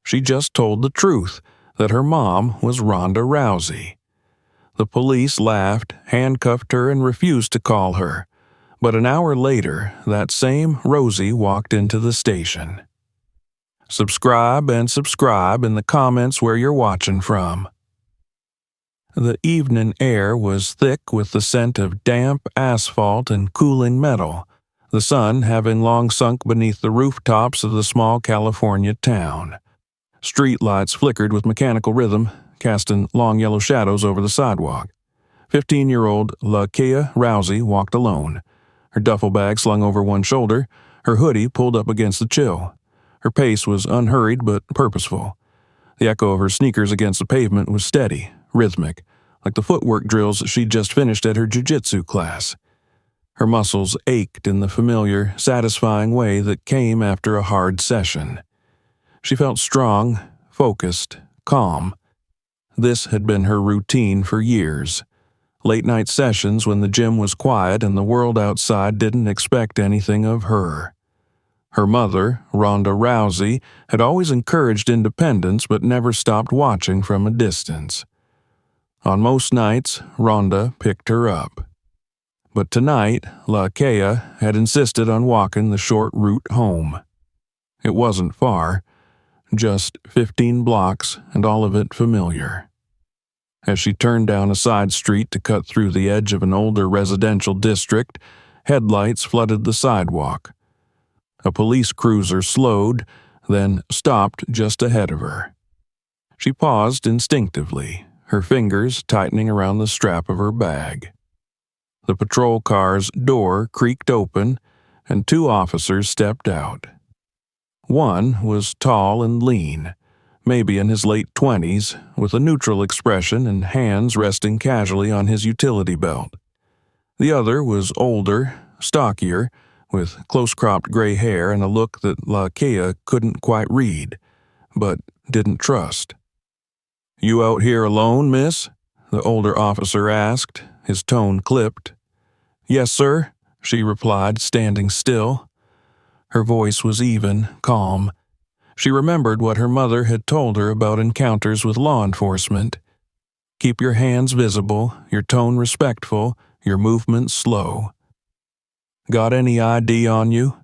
She just told the truth, that her mom was Ronda Rousey. The police laughed, handcuffed her, and refused to call her. But an hour later, that same Rosie walked into the station. Subscribe and subscribe in the comments where you're watching from. The evening air was thick with the scent of damp asphalt and cooling metal, the sun having long sunk beneath the rooftops of the small California town. Street lights flickered with mechanical rhythm, casting long yellow shadows over the sidewalk. 15-year-old Ronda Rousey walked alone, her duffel bag slung over one shoulder, her hoodie pulled up against the chill. Her pace was unhurried but purposeful. The echo of her sneakers against the pavement was steady, rhythmic, like the footwork drills she'd just finished at her jiu-jitsu class. Her muscles ached in the familiar, satisfying way that came after a hard session. She felt strong, focused, calm. This had been her routine for years. Late-night sessions when the gym was quiet and the world outside didn't expect anything of her. Her mother, Ronda Rousey, had always encouraged independence but never stopped watching from a distance. On most nights, Ronda picked her up. But tonight, Ronda had insisted on walking the short route home. It wasn't far, just 15 blocks and all of it familiar. As she turned down a side street to cut through the edge of an older residential district, headlights flooded the sidewalk. A police cruiser slowed, then stopped just ahead of her. She paused instinctively, her fingers tightening around the strap of her bag. The patrol car's door creaked open, and 2 officers stepped out. One was tall and lean, maybe in his late 20s, with a neutral expression and hands resting casually on his utility belt. The other was older, stockier, with close-cropped gray hair and a look that Ronda couldn't quite read, but didn't trust. "You out here alone, miss?" the older officer asked, his tone clipped. "Yes, sir," she replied, standing still. Her voice was even, calm. She remembered what her mother had told her about encounters with law enforcement. Keep your hands visible, your tone respectful, your movements slow. "Got any ID on you?"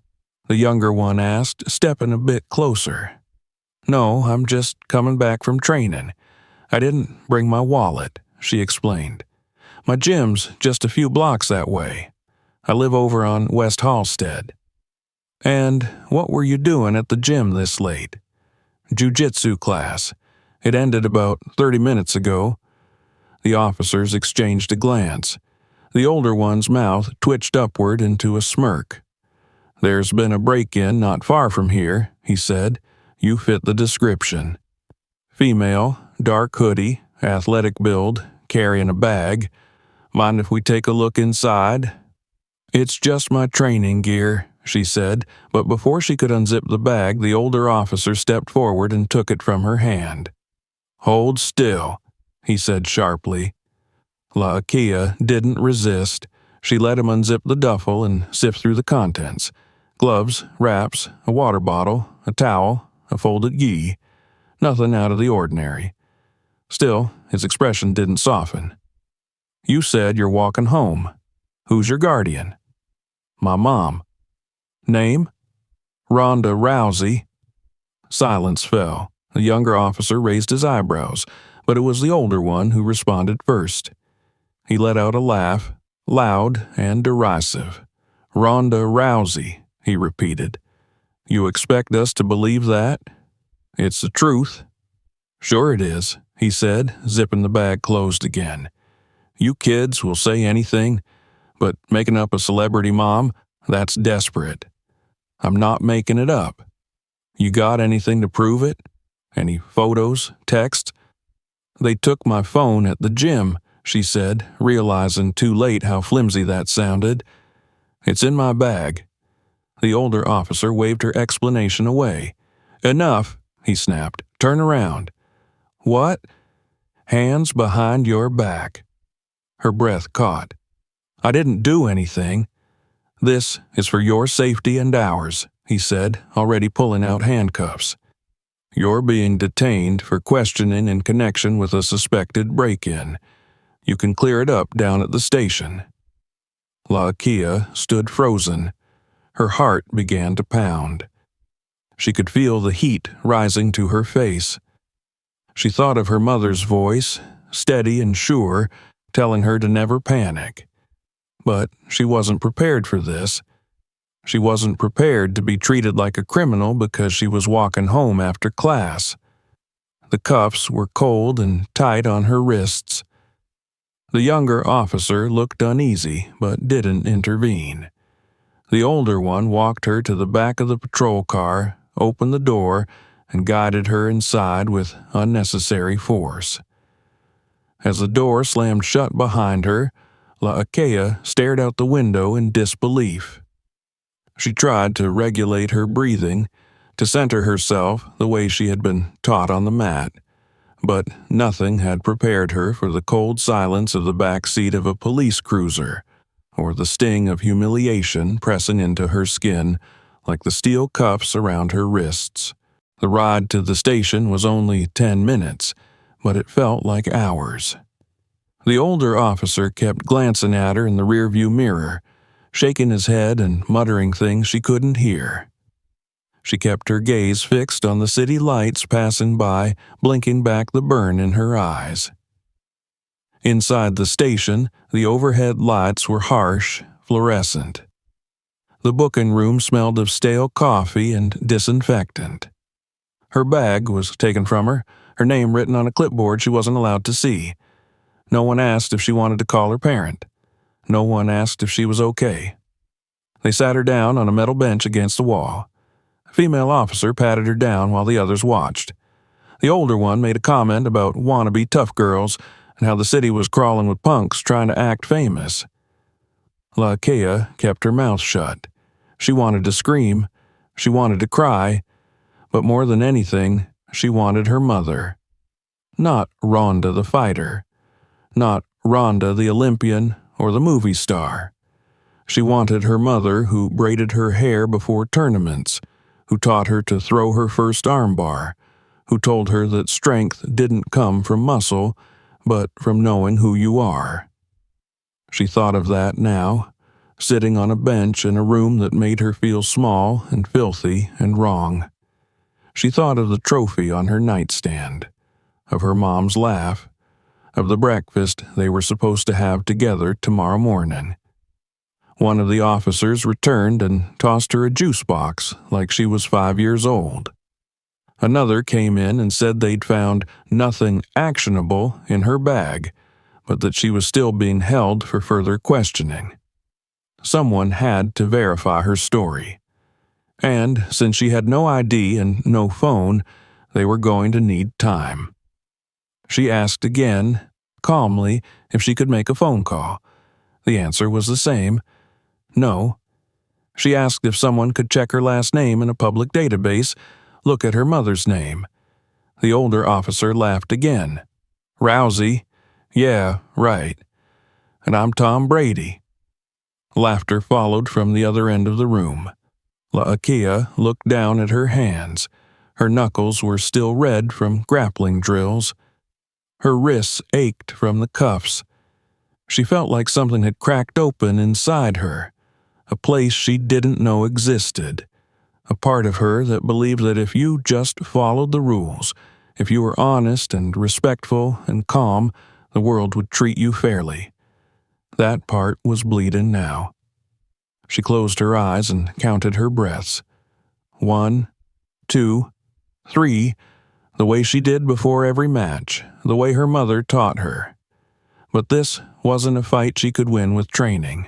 the younger one asked, stepping a bit closer. "No, I'm just coming back from training. I didn't bring my wallet," she explained. "My gym's just a few blocks that way. I live over on West Halstead." "And what were you doing at the gym this late?" "Jiu-jitsu class. It ended about 30 minutes ago." The officers exchanged a glance. The older one's mouth twitched upward into a smirk. "There's been a break-in not far from here," he said. "You fit the description. Female, dark hoodie, athletic build, carrying a bag. Mind if we take a look inside?" "It's just my training gear," she said, but before she could unzip the bag, the older officer stepped forward and took it from her hand. "Hold still," he said sharply. Ronda didn't resist. She let him unzip the duffel and sift through the contents. Gloves, wraps, a water bottle, a towel, a folded gi. Nothing out of the ordinary. Still, his expression didn't soften. "You said you're walking home. Who's your guardian?" "My mom." "Name?" "Ronda Rousey." Silence fell. The younger officer raised his eyebrows, but it was the older one who responded first. He let out a laugh, loud and derisive. "Ronda Rousey," he repeated. "You expect us to believe that? It's the truth." "Sure it is," he said, zipping the bag closed again. "You kids will say anything, but making up a celebrity mom, that's desperate. I'm not making it up. You got anything to prove it? Any photos, texts?" "They took my phone at the gym," she said, realizing too late how flimsy that sounded. "It's in my bag." The older officer waved her explanation away. "Enough," he snapped. "Turn around." "What?" "Hands behind your back." Her breath caught. "I didn't do anything." "This is for your safety and ours," he said, already pulling out handcuffs. You're being detained for questioning in connection with a suspected break-in. You can clear it up down at the station." La'Akea stood frozen. Her heart began to pound. She could feel the heat rising to her face. She thought of her mother's voice, steady and sure, telling her to never panic. But she wasn't prepared for this. She wasn't prepared to be treated like a criminal because she was walking home after class. The cuffs were cold and tight on her wrists. The younger officer looked uneasy but didn't intervene. The older one walked her to the back of the patrol car, opened the door, and guided her inside with unnecessary force. As the door slammed shut behind her, La'Akea stared out the window in disbelief. She tried to regulate her breathing, to center herself the way she had been taught on the mat, but nothing had prepared her for the cold silence of the back seat of a police cruiser, or the sting of humiliation pressing into her skin like the steel cuffs around her wrists. The ride to the station was only 10 minutes, but it felt like hours. The older officer kept glancing at her in the rearview mirror, shaking his head and muttering things she couldn't hear. She kept her gaze fixed on the city lights passing by, blinking back the burn in her eyes. Inside the station, the overhead lights were harsh, fluorescent. The booking room smelled of stale coffee and disinfectant. Her bag was taken from her, her name written on a clipboard she wasn't allowed to see. No one asked if she wanted to call her parent. No one asked if she was okay. They sat her down on a metal bench against the wall. A female officer patted her down while the others watched. The older one made a comment about wannabe tough girls and how the city was crawling with punks trying to act famous. La'Akea kept her mouth shut. She wanted to scream. She wanted to cry. But more than anything, she wanted her mother. Not Ronda the fighter. Not Ronda the Olympian or the movie star. She wanted her mother who braided her hair before tournaments, who taught her to throw her first armbar, who told her that strength didn't come from muscle, but from knowing who you are. She thought of that now, sitting on a bench in a room that made her feel small and filthy and wrong. She thought of the trophy on her nightstand, of her mom's laugh, of the breakfast they were supposed to have together tomorrow morning. One of the officers returned and tossed her a juice box like she was 5 years old. Another came in and said they'd found nothing actionable in her bag, but that she was still being held for further questioning. Someone had to verify her story. And since she had no ID and no phone, they were going to need time. She asked again, calmly, if she could make a phone call. The answer was the same. No. She asked if someone could check her last name in a public database, look at her mother's name. The older officer laughed again. Rousey? Yeah, right. And I'm Tom Brady. Laughter followed from the other end of the room. La'Akea looked down at her hands. Her knuckles were still red from grappling drills. Her wrists ached from the cuffs. She felt like something had cracked open inside her, a place she didn't know existed, a part of her that believed that if you just followed the rules, if you were honest and respectful and calm, the world would treat you fairly. That part was bleeding now. She closed her eyes and counted her breaths. 1, 2, 3, the way she did before every match, the way her mother taught her. But this wasn't a fight she could win with training.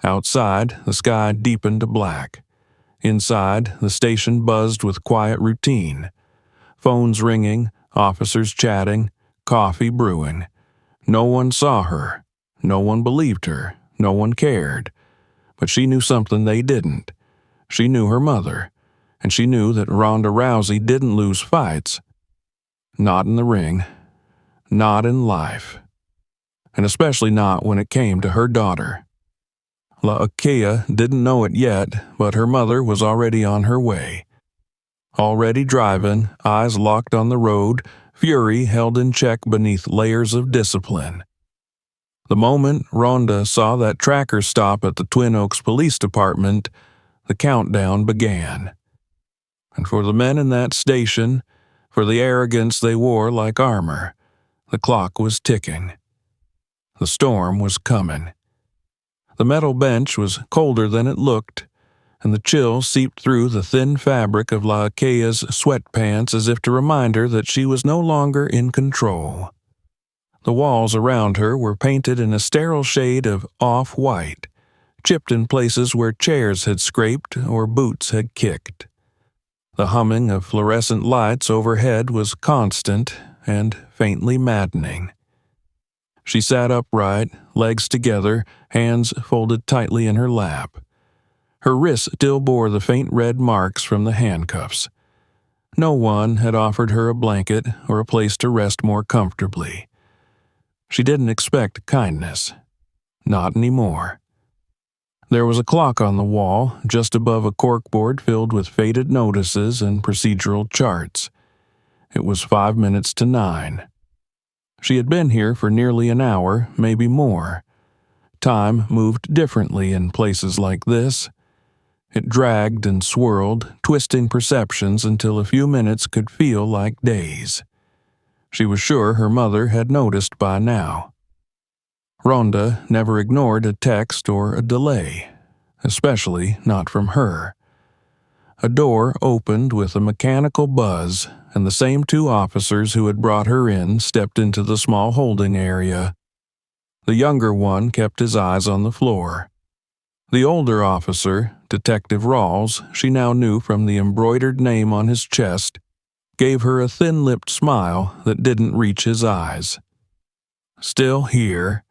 Outside, the sky deepened to black. Inside, the station buzzed with quiet routine. Phones ringing, officers chatting, coffee brewing. No one saw her. No one believed her. No one cared. But she knew something they didn't. She knew her mother. And she knew that Ronda Rousey didn't lose fights. Not in the ring. Not in life. And especially not when it came to her daughter. La'Akea didn't know it yet, but her mother was already on her way. Already driving, eyes locked on the road, fury held in check beneath layers of discipline. The moment Ronda saw that tracker stop at the Twin Oaks Police Department, the countdown began. And for the men in that station, for the arrogance they wore like armor, the clock was ticking. The storm was coming. The metal bench was colder than it looked, and the chill seeped through the thin fabric of Laakea's sweatpants as if to remind her that she was no longer in control. The walls around her were painted in a sterile shade of off-white, chipped in places where chairs had scraped or boots had kicked. The humming of fluorescent lights overhead was constant and faintly maddening. She sat upright, legs together, hands folded tightly in her lap. Her wrists still bore the faint red marks from the handcuffs. No one had offered her a blanket or a place to rest more comfortably. She didn't expect kindness. Not anymore. There was a clock on the wall, just above a corkboard filled with faded notices and procedural charts. It was 5 minutes to 9. She had been here for nearly an hour, maybe more. Time moved differently in places like this. It dragged and swirled, twisting perceptions until a few minutes could feel like days. She was sure her mother had noticed by now. Ronda never ignored a text or a delay, especially not from her. A door opened with a mechanical buzz, and the same 2 officers who had brought her in stepped into the small holding area. The younger one kept his eyes on the floor. The older officer, Detective Rawls, she now knew from the embroidered name on his chest, gave her a thin-lipped smile that didn't reach his eyes. "Still here,"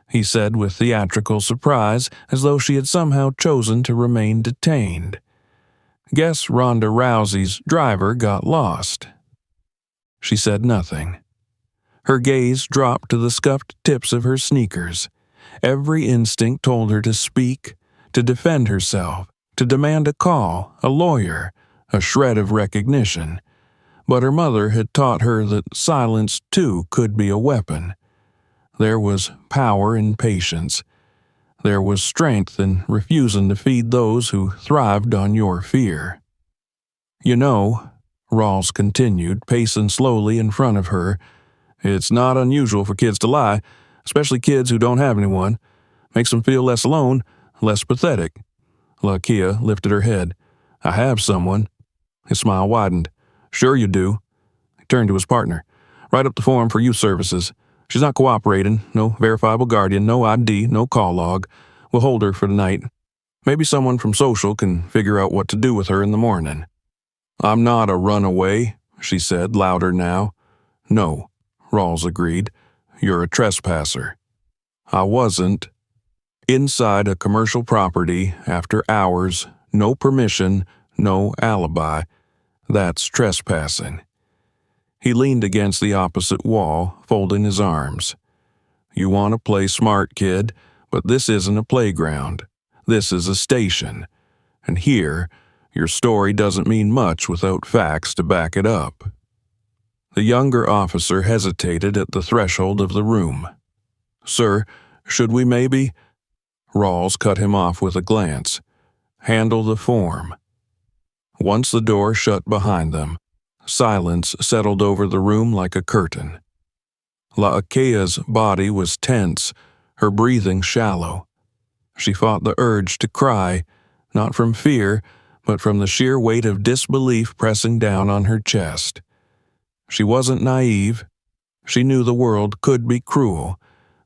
he said with theatrical surprise, as though she had somehow chosen to remain detained. "Guess Ronda Rousey's driver got lost." She said nothing. Her gaze dropped to the scuffed tips of her sneakers. Every instinct told her to speak, to defend herself, to demand a call, a lawyer, a shred of recognition. But her mother had taught her that silence, too, could be a weapon. There was power in patience. There was strength in refusing to feed those who thrived on your fear. "You know," Rawls continued, pacing slowly in front of her, "it's not unusual for kids to lie, especially kids who don't have anyone. Makes them feel less alone, less pathetic." Laakea lifted her head. "I have someone." His smile widened. "Sure you do." He turned to his partner. "Write up the form for youth services. She's not cooperating, no verifiable guardian, no ID, no call log. We'll hold her for the night. Maybe someone from social can figure out what to do with her in the morning." "I'm not a runaway," she said, louder now. "No," Rawls agreed. "You're a trespasser." "I wasn't." Inside a commercial property, after hours, no permission, no alibi. That's trespassing. He leaned against the opposite wall, folding his arms. "You want to play smart, kid, but this isn't a playground. This is a station. And here, your story doesn't mean much without facts to back it up." The younger officer hesitated at the threshold of the room. "Sir, should we maybe?" Rawls cut him off with a glance. "Handle the form." Once the door shut behind them, silence settled over the room like a curtain. Laakea's body was tense, her breathing shallow. She fought the urge to cry, not from fear, but from the sheer weight of disbelief pressing down on her chest. She wasn't naive. She knew the world could be cruel,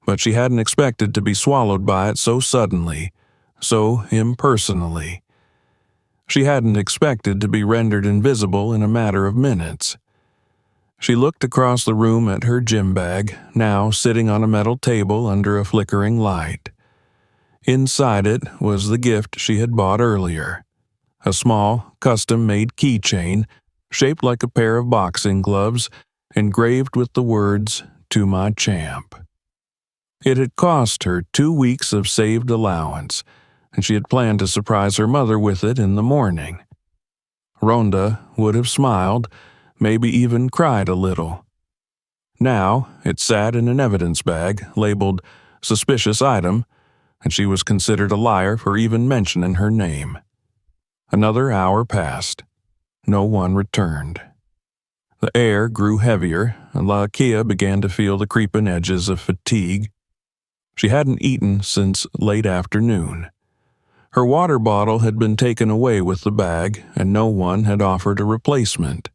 but she hadn't expected to be swallowed by it so suddenly, so impersonally. She hadn't expected to be rendered invisible in a matter of minutes. She looked across the room at her gym bag, now sitting on a metal table under a flickering light. Inside it was the gift she had bought earlier, a small, custom-made keychain shaped like a pair of boxing gloves, engraved with the words, "To my champ." It had cost her 2 weeks of saved allowance, and she had planned to surprise her mother with it in the morning. Ronda would have smiled, maybe even cried a little. Now, it sat in an evidence bag labeled suspicious item, and she was considered a liar for even mentioning her name. Another hour passed. No one returned. The air grew heavier, and Lakia began to feel the creeping edges of fatigue. She hadn't eaten since late afternoon. Her water bottle had been taken away with the bag, and no one had offered a replacement.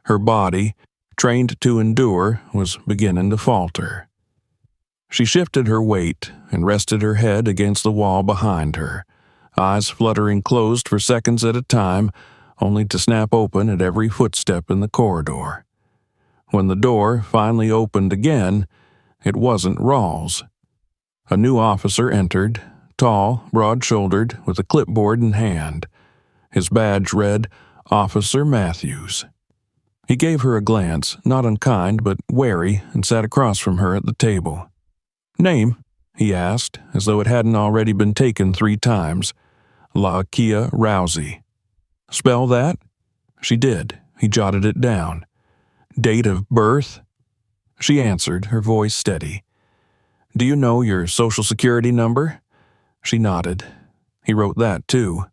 Her body, trained to endure, was beginning to falter. She shifted her weight and rested her head against the wall behind her, eyes fluttering closed for seconds at a time, only to snap open at every footstep in the corridor. When the door finally opened again, it wasn't Rawls. A new officer entered, tall, broad-shouldered, with a clipboard in hand. His badge read, Officer Matthews. He gave her a glance, not unkind but wary, and sat across from her at the table. Name? He asked, as though it hadn't already been taken 3 times. Lakia Rousey. Spell that? She did. He jotted it down. Date of birth? She answered, her voice steady. Do you know your social security number? She nodded. He wrote that, too.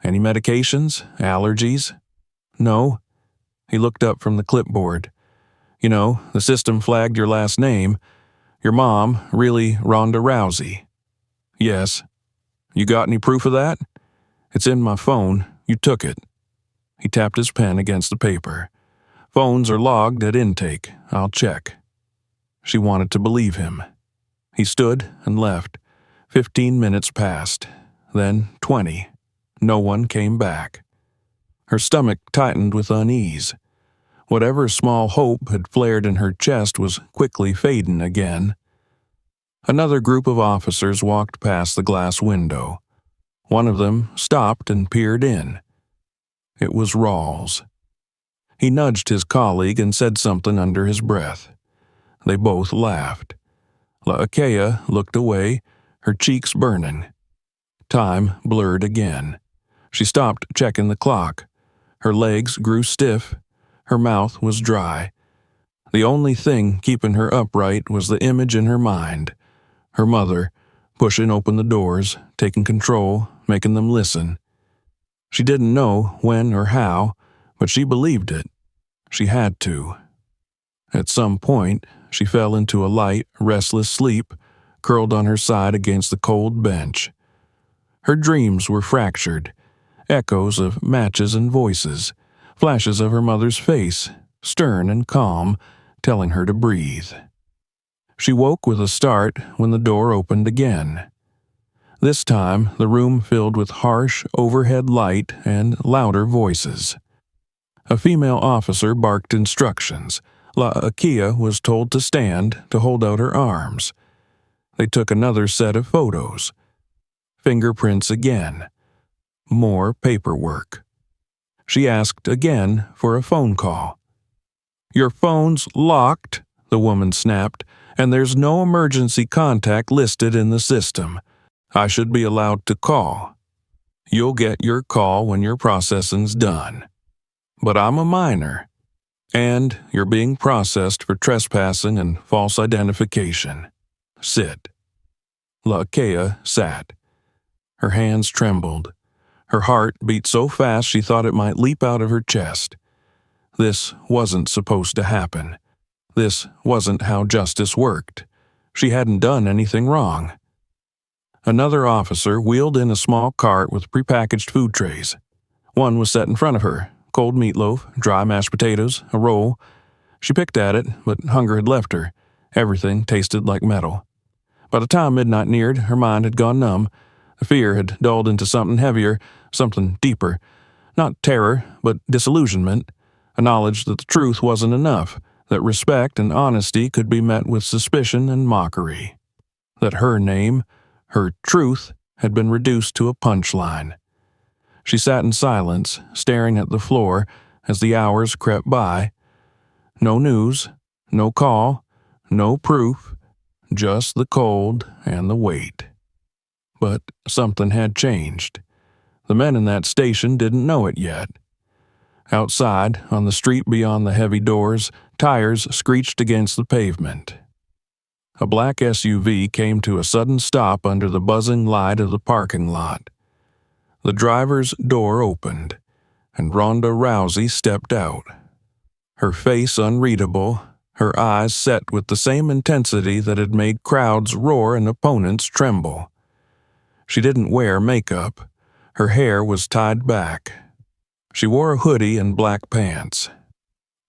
Any medications? Allergies? No. He looked up from the clipboard. You know, the system flagged your last name. Your mom, really Ronda Rousey. Yes. You got any proof of that? It's in my phone. You took it. He tapped his pen against the paper. Phones are logged at intake. I'll check. She wanted to believe him. He stood and left. 15 minutes passed. Then 20. No one came back. Her stomach tightened with unease. Whatever small hope had flared in her chest was quickly fading again. Another group of officers walked past the glass window. One of them stopped and peered in. It was Rawls. He nudged his colleague and said something under his breath. They both laughed. Lakia looked away, her cheeks burning. Time blurred again. She stopped checking the clock. Her legs grew stiff. Her mouth was dry. The only thing keeping her upright was the image in her mind. Her mother, pushing open the doors, taking control, making them listen. She didn't know when or how, but she believed it. She had to. At some point, she fell into a light, restless sleep, curled on her side against the cold bench. Her dreams were fractured, echoes of matches and voices, flashes of her mother's face, stern and calm, telling her to breathe. She woke with a start when the door opened again. This time, the room filled with harsh, overhead light and louder voices. A female officer barked instructions. Lakia was told to stand, to hold out her arms. They took another set of photos. Fingerprints again. More paperwork. She asked again for a phone call. Your phone's locked, the woman snapped, and there's no emergency contact listed in the system. I should be allowed to call. You'll get your call when your processing's done. But I'm a minor, and you're being processed for trespassing and false identification. Sit. Lakia sat. Her hands trembled. Her heart beat so fast she thought it might leap out of her chest. This wasn't supposed to happen. This wasn't how justice worked. She hadn't done anything wrong. Another officer wheeled in a small cart with prepackaged food trays. One was set in front of her, cold meatloaf, dry mashed potatoes, a roll. She picked at it, but hunger had left her. Everything tasted like metal. By the time midnight neared, her mind had gone numb. The fear had dulled into something heavier, something deeper. Not terror, but disillusionment. A knowledge that the truth wasn't enough, that respect and honesty could be met with suspicion and mockery. That her name, her truth, had been reduced to a punchline. She sat in silence, staring at the floor as the hours crept by. No news, no call, no proof, just the cold and the weight. But something had changed. The men in that station didn't know it yet. Outside, on the street beyond the heavy doors, tires screeched against the pavement. A black SUV came to a sudden stop under the buzzing light of the parking lot. The driver's door opened, and Ronda Rousey stepped out. Her face unreadable, her eyes set with the same intensity that had made crowds roar and opponents tremble. She didn't wear makeup. Her hair was tied back. She wore a hoodie and black pants.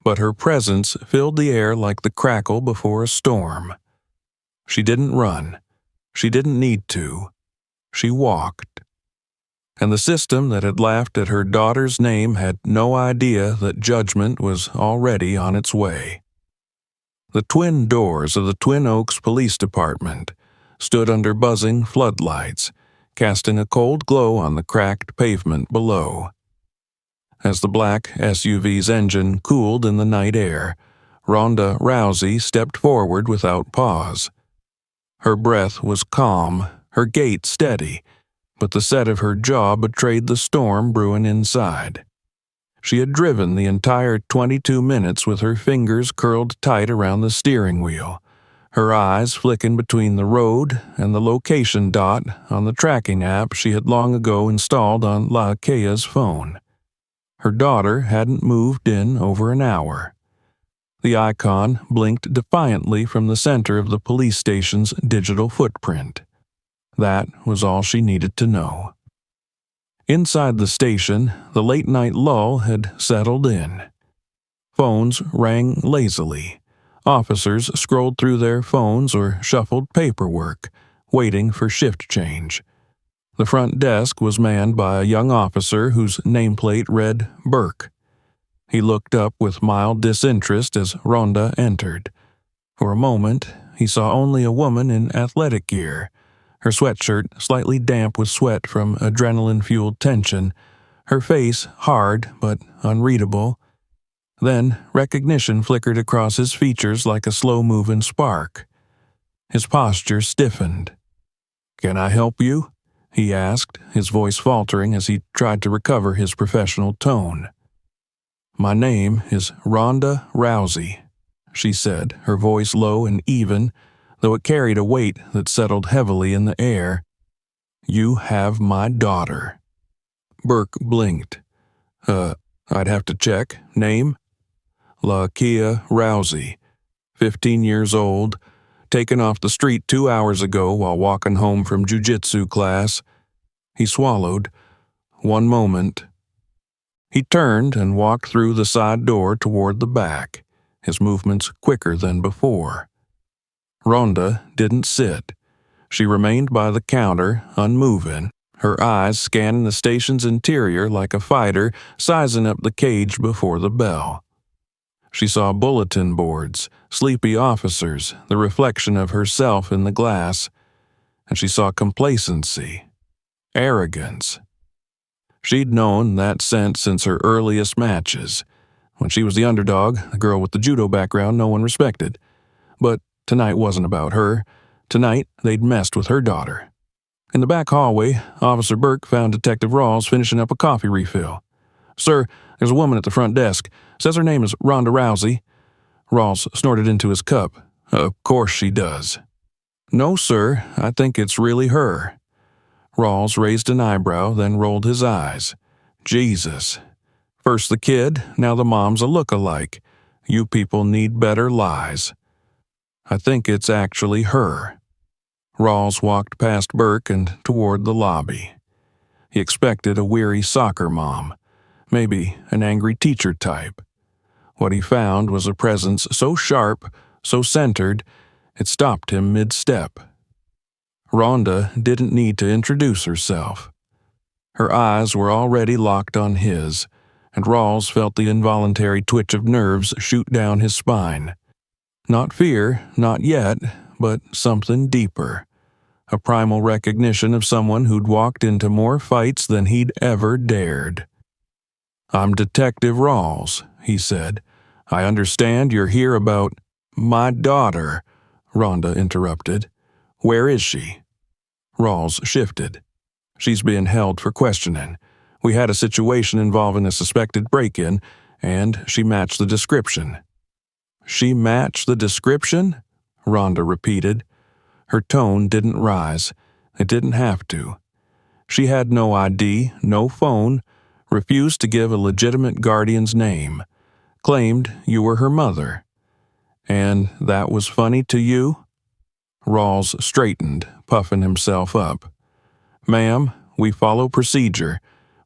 But her presence filled the air like the crackle before a storm. She didn't run. She didn't need to. She walked. And the system that had laughed at her daughter's name had no idea that judgment was already on its way. The twin doors of the Twin Oaks Police Department stood under buzzing floodlights, casting a cold glow on the cracked pavement below. As the black SUV's engine cooled in the night air, Ronda Rousey stepped forward without pause. Her breath was calm, her gait steady, but the set of her jaw betrayed the storm brewing inside. She had driven the entire 22 minutes with her fingers curled tight around the steering wheel, her eyes flicking between the road and the location dot on the tracking app she had long ago installed on Laakea's phone. Her daughter hadn't moved in over an hour. The icon blinked defiantly from the center of the police station's digital footprint. That was all she needed to know. Inside the station, the late-night lull had settled in. Phones rang lazily. Officers scrolled through their phones or shuffled paperwork, waiting for shift change. The front desk was manned by a young officer whose nameplate read Burke. He looked up with mild disinterest as Ronda entered. For a moment, he saw only a woman in athletic gear, her sweatshirt slightly damp with sweat from adrenaline-fueled tension, her face hard but unreadable. Then recognition flickered across his features like a slow-moving spark. His posture stiffened. "Can I help you?" he asked, his voice faltering as he tried to recover his professional tone. "My name is Ronda Rousey," she said, her voice low and even, though it carried a weight that settled heavily in the air. "You have my daughter." Burke blinked. I'd have to check. Name? Laakea Rousey, 15 years old, taken off the street 2 hours ago while walking home from jiu-jitsu class." He swallowed. "One moment." He turned and walked through the side door toward the back, his movements quicker than before. Ronda didn't sit. She remained by the counter, unmoving, her eyes scanning the station's interior like a fighter sizing up the cage before the bell. She saw bulletin boards, sleepy officers, the reflection of herself in the glass, and she saw complacency, arrogance. She'd known that scent since her earliest matches. When she was the underdog, the girl with the judo background no one respected. But tonight wasn't about her. Tonight, they'd messed with her daughter. In the back hallway, Officer Burke found Detective Rawls finishing up a coffee refill. "Sir, there's a woman at the front desk. Says her name is Ronda Rousey." Rawls snorted into his cup. "Of course she does." "No, sir, I think it's really her." Rawls raised an eyebrow, then rolled his eyes. "Jesus. First the kid, now the mom's a look-alike. You people need better lies." "I think it's actually her." Rawls walked past Burke and toward the lobby. He expected a weary soccer mom, maybe an angry teacher type. What he found was a presence so sharp, so centered, it stopped him mid-step. Ronda didn't need to introduce herself. Her eyes were already locked on his, and Rawls felt the involuntary twitch of nerves shoot down his spine. Not fear, not yet, but something deeper. A primal recognition of someone who'd walked into more fights than he'd ever dared. "I'm Detective Rawls," he said. "I understand you're here about—" "My daughter," Ronda interrupted. "Where is she?" Rawls shifted. "She's being held for questioning. We had a situation involving a suspected break-in, and she matched the description." "She matched the description?" Rhonda repeated. Her tone didn't rise. It didn't have to. She had no ID, no phone, refused to give a legitimate guardian's name, claimed you were her mother. "And that was funny to you?" Rawls straightened, puffing himself up. "Ma'am, we follow procedure.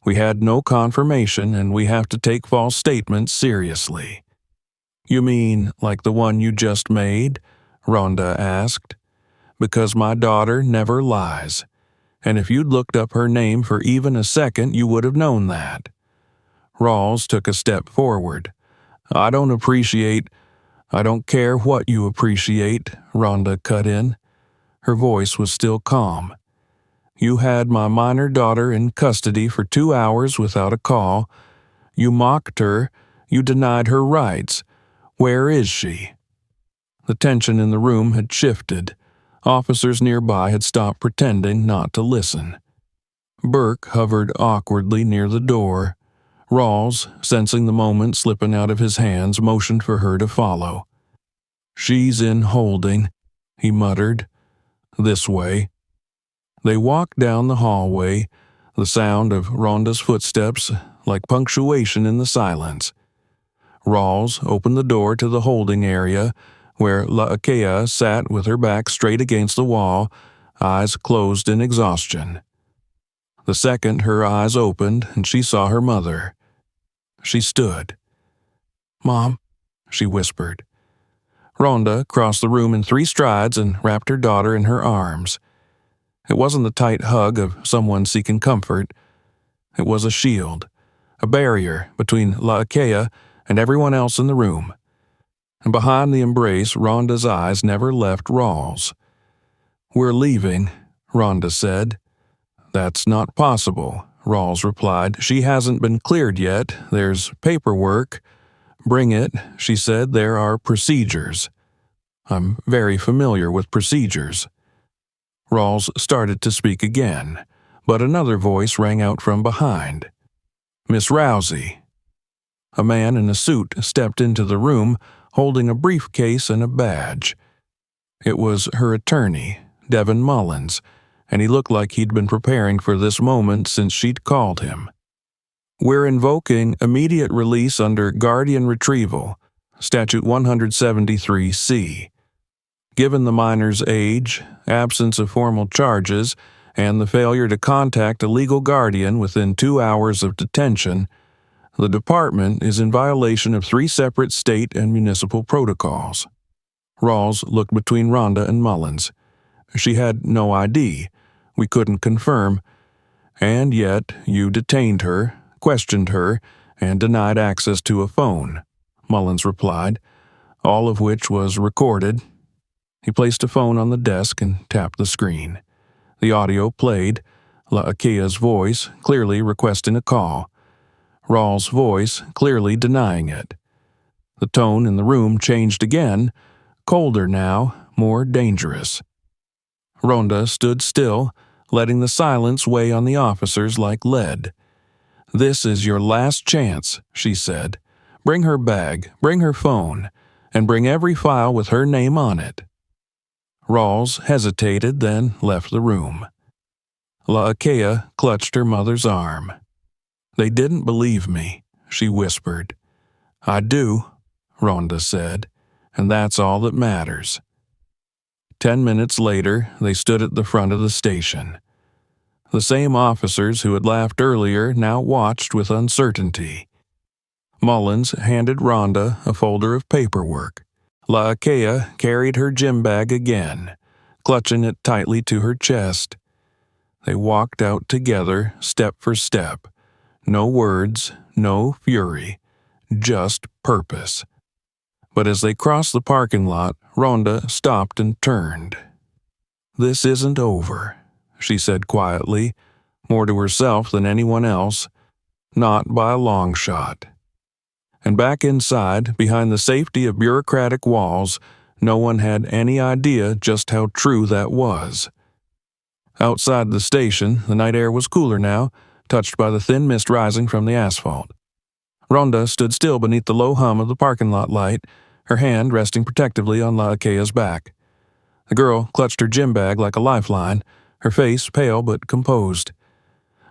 We had no confirmation, and we have to take false statements seriously." "You mean like the one you just made?" Rhonda asked. "Because my daughter never lies. And if you'd looked up her name for even a second, you would have known that." Rawls took a step forward. I don't care what you appreciate," Rhonda cut in. Her voice was still calm. "You had my minor daughter in custody for 2 hours without a call. You mocked her. You denied her rights. Where is she?" The tension in the room had shifted. Officers nearby had stopped pretending not to listen. Burke hovered awkwardly near the door. Rawls, sensing the moment slipping out of his hands, motioned for her to follow. "She's in holding," he muttered. "This way." They walked down the hallway, the sound of Rhonda's footsteps like punctuation in the silence. Rawls opened the door to the holding area, where La'Akea sat with her back straight against the wall, eyes closed in exhaustion. The second her eyes opened and she saw her mother. She stood. "Mom," she whispered. Rhonda crossed the room in 3 strides and wrapped her daughter in her arms. It wasn't the tight hug of someone seeking comfort. It was a shield, a barrier between La'Akea and everyone else in the room. And behind the embrace, Rhonda's eyes never left Rawls. "We're leaving," Rhonda said. "That's not possible," Rawls replied. "She hasn't been cleared yet. There's paperwork." "Bring it," she said. "There are procedures." "I'm very familiar with procedures." Rawls started to speak again, but another voice rang out from behind. "Miss Rousey." A man in a suit stepped into the room, holding a briefcase and a badge. It was her attorney, Devin Mullins, and he looked like he'd been preparing for this moment since she'd called him. "We're invoking immediate release under guardian retrieval, Statute 173C. Given the minor's age, absence of formal charges, and the failure to contact a legal guardian within 2 hours of detention, the department is in violation of 3 separate state and municipal protocols." Rawls looked between Rhonda and Mullins. "She had no ID. We couldn't confirm. And yet you detained her, questioned her, and denied access to a phone," Mullins replied, "all of which was recorded." He placed a phone on the desk and tapped the screen. The audio played, La'Akea's voice clearly requesting a call, Rawls' voice clearly denying it. The tone in the room changed again, colder now, more dangerous. Rhonda stood still, letting the silence weigh on the officers like lead. "This is your last chance," she said. "Bring her bag, bring her phone, and bring every file with her name on it." Rawls hesitated, then left the room. La'Akea clutched her mother's arm. "They didn't believe me," she whispered. "I do," Rhonda said, "and that's all that matters." 10 minutes later, they stood at the front of the station. The same officers who had laughed earlier now watched with uncertainty. Mullins handed Rhonda a folder of paperwork. La'Akea carried her gym bag again, clutching it tightly to her chest. They walked out together, step for step. No words, no fury, just purpose. But as they crossed the parking lot, Rhonda stopped and turned. "This isn't over," she said quietly, more to herself than anyone else. "Not by a long shot." And back inside, behind the safety of bureaucratic walls, no one had any idea just how true that was. Outside the station, the night air was cooler now, touched by the thin mist rising from the asphalt. Ronda stood still beneath the low hum of the parking lot light, her hand resting protectively on Laakea's back. The girl clutched her gym bag like a lifeline, her face pale but composed.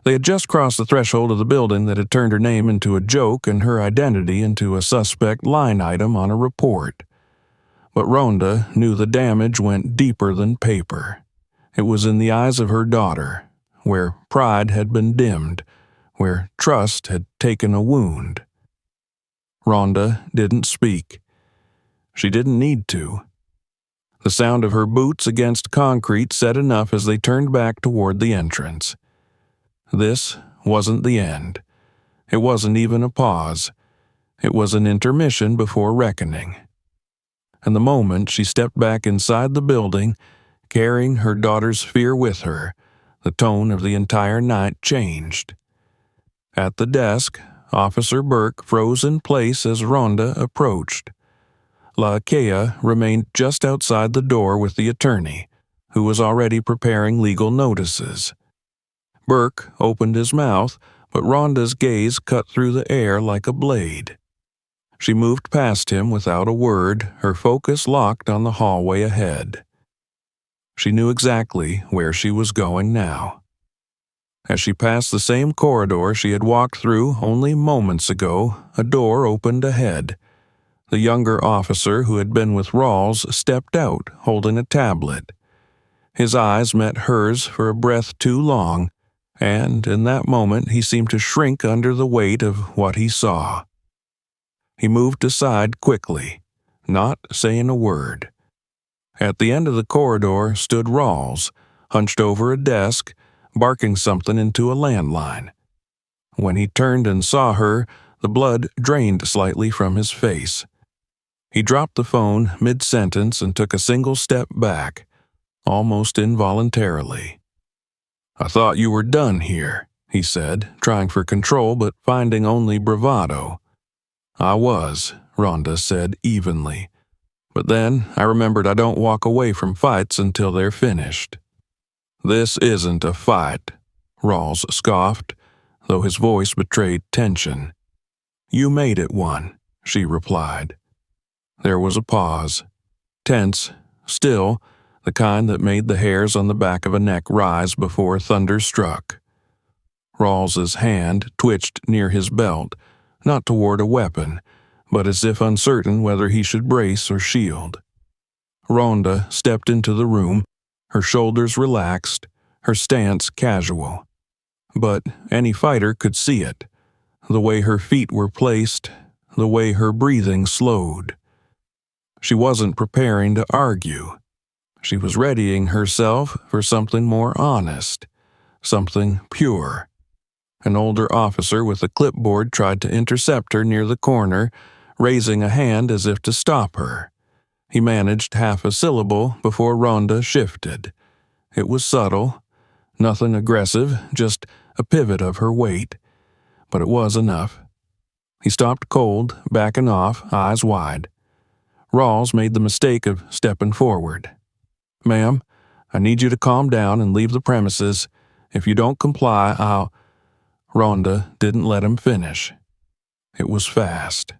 They had just crossed the threshold of the building that had turned her name into a joke and her identity into a suspect line item on a report. But Ronda knew the damage went deeper than paper. It was in the eyes of her daughter, where pride had been dimmed, where trust had taken a wound. Ronda didn't speak. She didn't need to. The sound of her boots against concrete said enough as they turned back toward the entrance. This wasn't the end. It wasn't even a pause. It was an intermission before reckoning. And the moment she stepped back inside the building, carrying her daughter's fear with her, the tone of the entire night changed. At the desk, Officer Burke froze in place as Ronda approached. Laakea remained just outside the door with the attorney, who was already preparing legal notices. Burke opened his mouth, but Ronda's gaze cut through the air like a blade. She moved past him without a word, her focus locked on the hallway ahead. She knew exactly where she was going now. As she passed the same corridor she had walked through only moments ago, a door opened ahead. The younger officer who had been with Rawls stepped out, holding a tablet. His eyes met hers for a breath too long, and in that moment he seemed to shrink under the weight of what he saw. He moved aside quickly, not saying a word. At the end of the corridor stood Rawls, hunched over a desk, barking something into a landline. When he turned and saw her, the blood drained slightly from his face. He dropped the phone mid-sentence and took a single step back, almost involuntarily. "I thought you were done here," he said, trying for control but finding only bravado. "I was," Ronda said evenly. "But then I remembered I don't walk away from fights until they're finished." "This isn't a fight," Rawls scoffed, though his voice betrayed tension. "You made it one," she replied. There was a pause. Tense, still, the kind that made the hairs on the back of a neck rise before thunder struck. Rawls's hand twitched near his belt, not toward a weapon, but as if uncertain whether he should brace or shield. Ronda stepped into the room, her shoulders relaxed, her stance casual. But any fighter could see it, the way her feet were placed, the way her breathing slowed. She wasn't preparing to argue. She was readying herself for something more honest, something pure. An older officer with a clipboard tried to intercept her near the corner, raising a hand as if to stop her. He managed half a syllable before Ronda shifted. It was subtle, nothing aggressive, just a pivot of her weight. But it was enough. He stopped cold, backing off, eyes wide. Rawls made the mistake of stepping forward. "Ma'am, I need you to calm down and leave the premises. If you don't comply, I'll—" Ronda didn't let him finish. It was fast.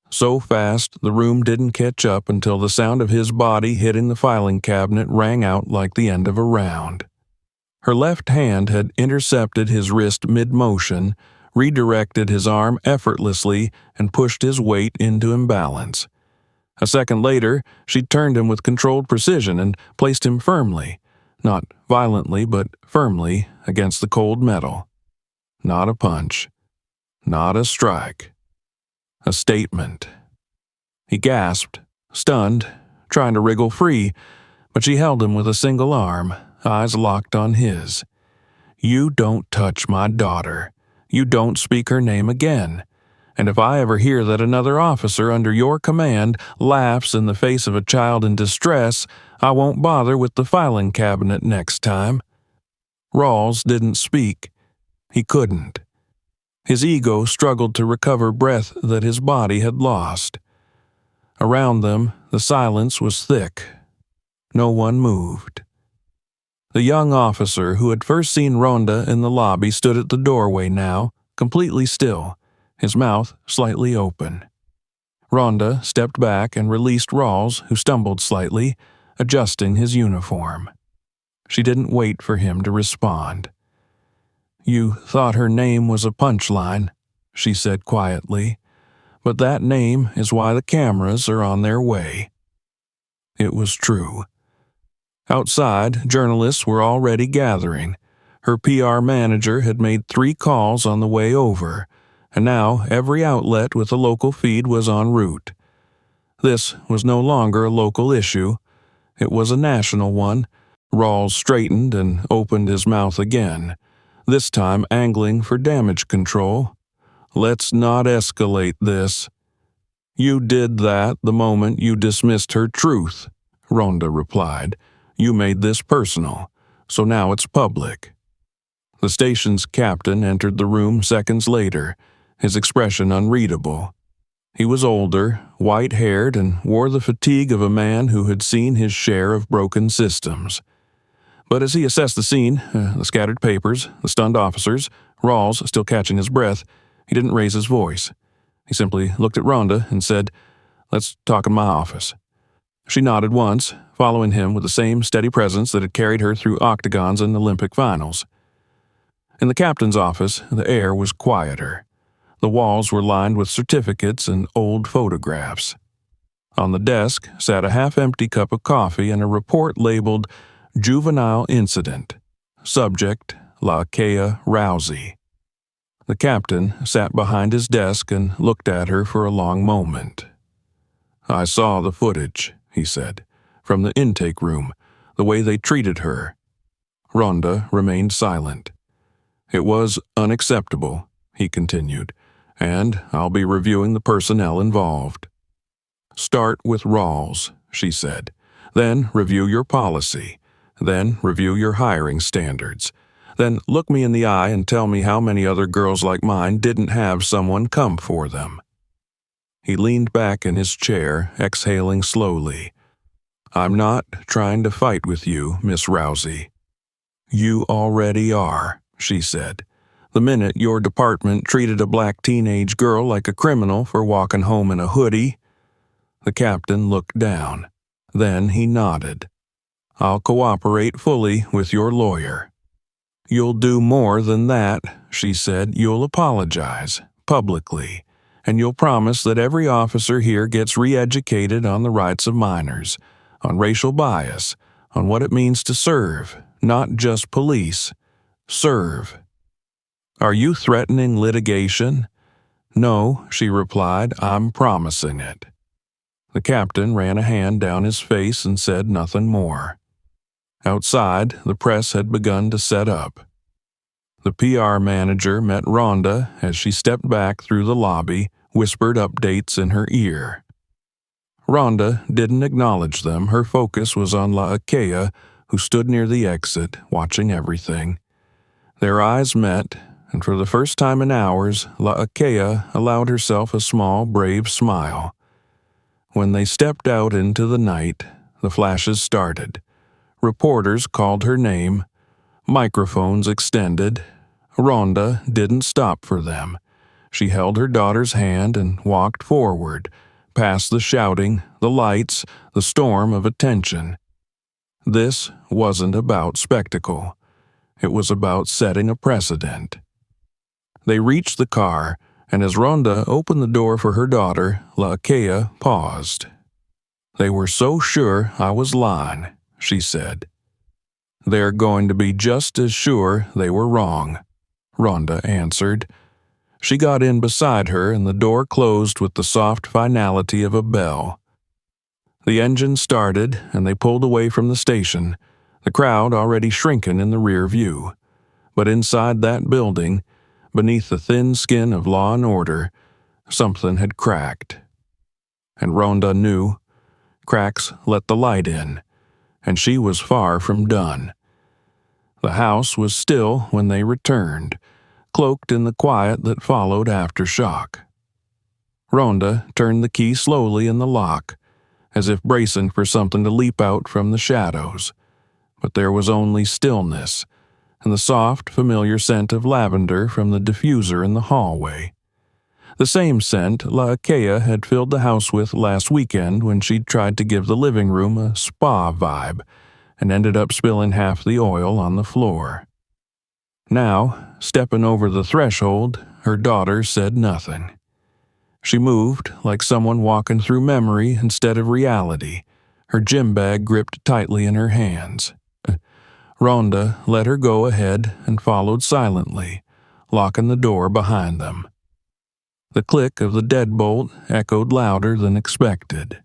So fast the room didn't catch up until the sound of his body hitting the filing cabinet rang out like the end of a round. Her left hand had intercepted his wrist mid-motion, redirected his arm effortlessly, and pushed his weight into imbalance. A second later, she turned him with controlled precision and placed him firmly, not violently but firmly, against the cold metal. Not a punch. Not a strike. A statement. He gasped, stunned, trying to wriggle free, but she held him with a single arm, eyes locked on his. "You don't touch my daughter. You don't speak her name again. And if I ever hear that another officer under your command laughs in the face of a child in distress, I won't bother with the filing cabinet next time." Rawls didn't speak. He couldn't. His ego struggled to recover breath that his body had lost. Around them, the silence was thick. No one moved. The young officer who had first seen Ronda in the lobby stood at the doorway now, completely still, his mouth slightly open. Ronda stepped back and released Rawls, who stumbled slightly, adjusting his uniform. She didn't wait for him to respond. "You thought her name was a punchline," she said quietly, "but that name is why the cameras are on their way." It was true. Outside, journalists were already gathering. Her PR manager had made 3 calls on the way over, and now every outlet with a local feed was en route. This was no longer a local issue. It was a national one. Rawls straightened and opened his mouth again, this time angling for damage control. "Let's not escalate this." "You did that the moment you dismissed her truth," Ronda replied. "You made this personal, so now it's public." The station's captain entered the room seconds later, his expression unreadable. He was older, white-haired, and wore the fatigue of a man who had seen his share of broken systems. But as he assessed the scene, the scattered papers, the stunned officers, Rawls still catching his breath, he didn't raise his voice. He simply looked at Ronda and said, "Let's talk in my office." She nodded once, following him with the same steady presence that had carried her through octagons and Olympic finals. In the captain's office, the air was quieter. The walls were lined with certificates and old photographs. On the desk sat a half-empty cup of coffee and a report labeled "Juvenile Incident. Subject, Ronda Rousey." The captain sat behind his desk and looked at her for a long moment. "I saw the footage," he said, "from the intake room, the way they treated her." Ronda remained silent. "It was unacceptable," he continued, "and I'll be reviewing the personnel involved." "Start with Rawls," she said. "Then review your policy. Then review your hiring standards. Then look me in the eye and tell me how many other girls like mine didn't have someone come for them." He leaned back in his chair, exhaling slowly. "I'm not trying to fight with you, Miss Rousey." "You already are," she said. "The minute your department treated a black teenage girl like a criminal for walking home in a hoodie." The captain looked down. Then he nodded. "I'll cooperate fully with your lawyer." "You'll do more than that," she said. "You'll apologize, publicly, and you'll promise that every officer here gets re-educated on the rights of minors, on racial bias, on what it means to serve, not just police. Serve." "Are you threatening litigation?" "No," she replied. "I'm promising it." The captain ran a hand down his face and said nothing more. Outside, the press had begun to set up. The PR manager met Ronda as she stepped back through the lobby, whispered updates in her ear. Ronda didn't acknowledge them. Her focus was on Ronda, who stood near the exit, watching everything. Their eyes met, and for the first time in hours, Ronda allowed herself a small, brave smile. When they stepped out into the night, the flashes started. Reporters called her name. Microphones extended. Ronda didn't stop for them. She held her daughter's hand and walked forward, past the shouting, the lights, the storm of attention. This wasn't about spectacle. It was about setting a precedent. They reached the car, and as Ronda opened the door for her daughter, Ronda paused. "They were so sure I was lying," she said. "They're going to be just as sure they were wrong," Ronda answered. She got in beside her, and the door closed with the soft finality of a bell. The engine started, and they pulled away from the station, the crowd already shrinking in the rear view. But inside that building, beneath the thin skin of law and order, something had cracked. And Ronda knew. Cracks let the light in, and she was far from done. The house was still when they returned, cloaked in the quiet that followed aftershock. Ronda turned the key slowly in the lock, as if bracing for something to leap out from the shadows. but there was only stillness and the soft, familiar scent of lavender from the diffuser in the hallway. The same scent Laakea had filled the house with last weekend when she'd tried to give the living room a spa vibe and ended up spilling half the oil on the floor. Now, stepping over the threshold, her daughter said nothing. She moved like someone walking through memory instead of reality, her gym bag gripped tightly in her hands. Ronda let her go ahead and followed silently, locking the door behind them. The click of the deadbolt echoed louder than expected.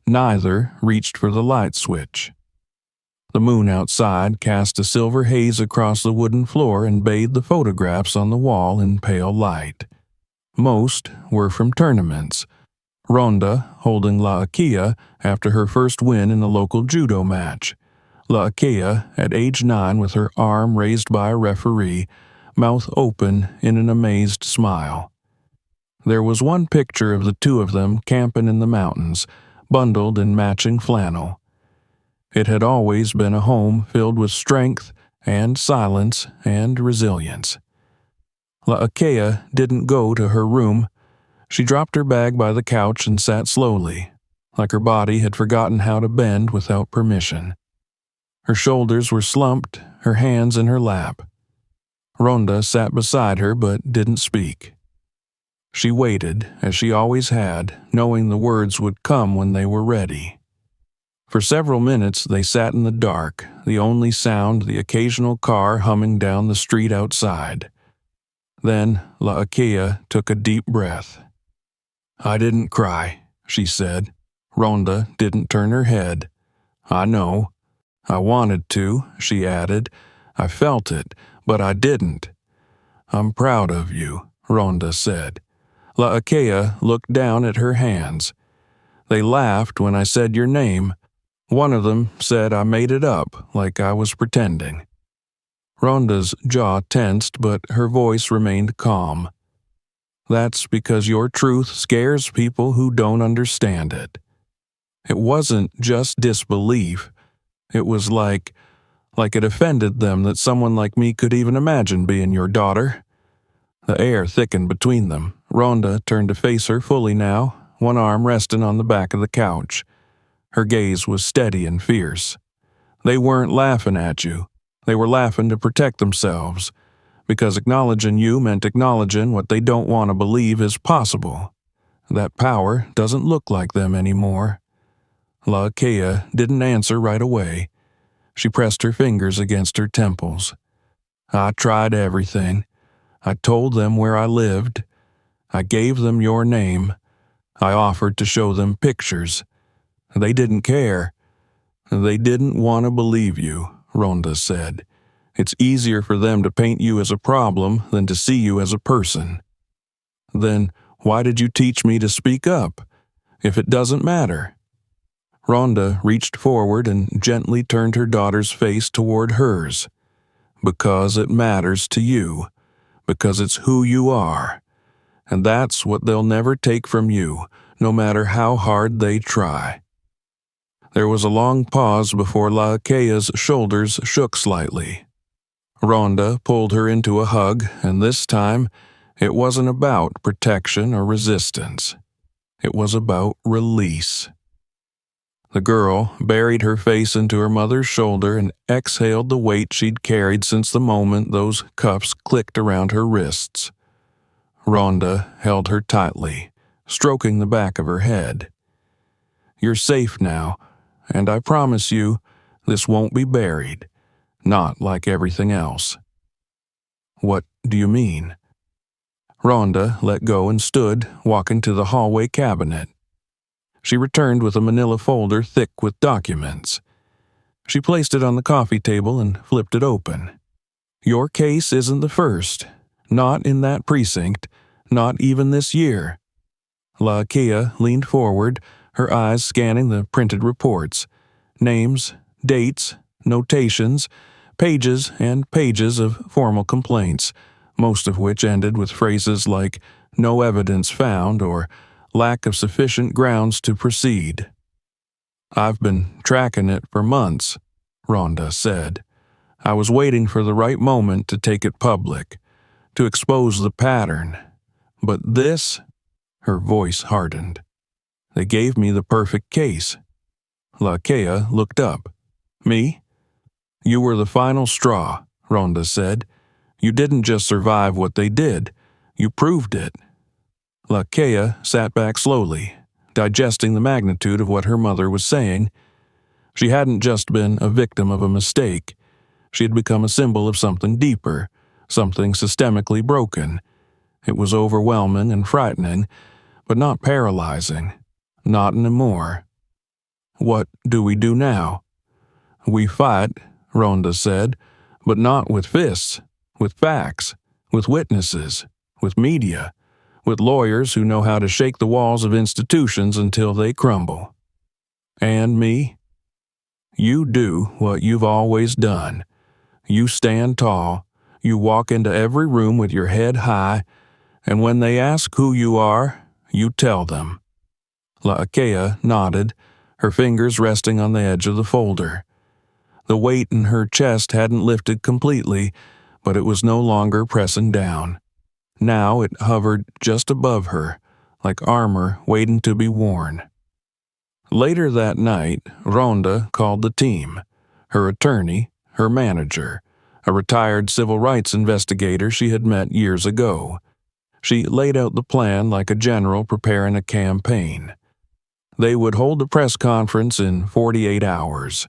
Neither reached for the light switch. The moon outside cast a silver haze across the wooden floor and bathed the photographs on the wall in pale light. Most were from tournaments. Ronda holding Laakea after her first win in a local judo match. Laakea at age 9 with her arm raised by a referee, mouth open in an amazed smile. There was one picture of the two of them camping in the mountains, bundled in matching flannel. It had always been a home filled with strength and silence and resilience. Laakea didn't go to her room. She dropped her bag by the couch and sat slowly, like her body had forgotten how to bend without permission. Her shoulders were slumped, her hands in her lap. Ronda sat beside her but didn't speak. She waited, as she always had, knowing the words would come when they were ready. For several minutes they sat in the dark, the only sound the occasional car humming down the street outside. Then Laakea took a deep breath. "I didn't cry," she said. Ronda didn't turn her head. "I know. I wanted to," she added. "I felt it, but I didn't." "I'm proud of you," Ronda said. Laakea looked down at her hands. "They laughed when I said your name. One of them said I made it up, like I was pretending." Ronda's jaw tensed, but her voice remained calm. "That's because your truth scares people who don't understand it." It wasn't just disbelief. It was like it offended them that someone like me could even imagine being your daughter. The air thickened between them. Ronda turned to face her fully now, one arm resting on the back of the couch. Her gaze was steady and fierce. "They weren't laughing at you. They were laughing to protect themselves, because acknowledging you meant acknowledging what they don't want to believe is possible. That power doesn't look like them anymore." Laakea didn't answer right away. She pressed her fingers against her temples. "I tried everything. I told them where I lived. I gave them your name. I offered to show them pictures. They didn't care. They didn't want to believe you," Ronda said. "It's easier for them to paint you as a problem than to see you as a person." "Then why did you teach me to speak up, if it doesn't matter?" Ronda reached forward and gently turned her daughter's face toward hers. "Because it matters to you. Because it's who you are. And that's what they'll never take from you, no matter how hard they try." There was a long pause before Laakea's shoulders shook slightly. Ronda pulled her into a hug, and this time, it wasn't about protection or resistance. It was about release. The girl buried her face into her mother's shoulder and exhaled the weight she'd carried since the moment those cuffs clicked around her wrists. Ronda held her tightly, stroking the back of her head. "You're safe now, and I promise you, this won't be buried. Not like everything else." "What do you mean?" Ronda let go and stood, walking to the hallway cabinet. She returned with a manila folder thick with documents. She placed it on the coffee table and flipped it open. "Your case isn't the first. Not in that precinct. Not even this year." Laakea leaned forward, her eyes scanning the printed reports. Names, dates, notations, pages and pages of formal complaints, most of which ended with phrases like "no evidence found" or "lack of sufficient grounds to proceed." "I've been tracking it for months," Ronda said. "I was waiting for the right moment to take it public, to expose the pattern. But this," her voice hardened. "They gave me the perfect case." Lakea looked up. "Me?" "You were the final straw," Ronda said. "You didn't just survive what they did, you proved it." Lakea sat back slowly, digesting the magnitude of what her mother was saying. She hadn't just been a victim of a mistake. She had become a symbol of something deeper, something systemically broken. It was overwhelming and frightening, but not paralyzing. Not anymore. "What do we do now?" "We fight," Ronda said, "but not with fists, with facts, with witnesses, with media, with lawyers who know how to shake the walls of institutions until they crumble." "And me?" "You do what you've always done. You stand tall, you walk into every room with your head high, and when they ask who you are, you tell them." Laakea nodded, her fingers resting on the edge of the folder. The weight in her chest hadn't lifted completely, but it was no longer pressing down. Now it hovered just above her, like armor waiting to be worn. Later that night, Ronda called the team, her attorney, her manager, a retired civil rights investigator she had met years ago. She laid out the plan like a general preparing a campaign. They would hold a press conference in 48 hours.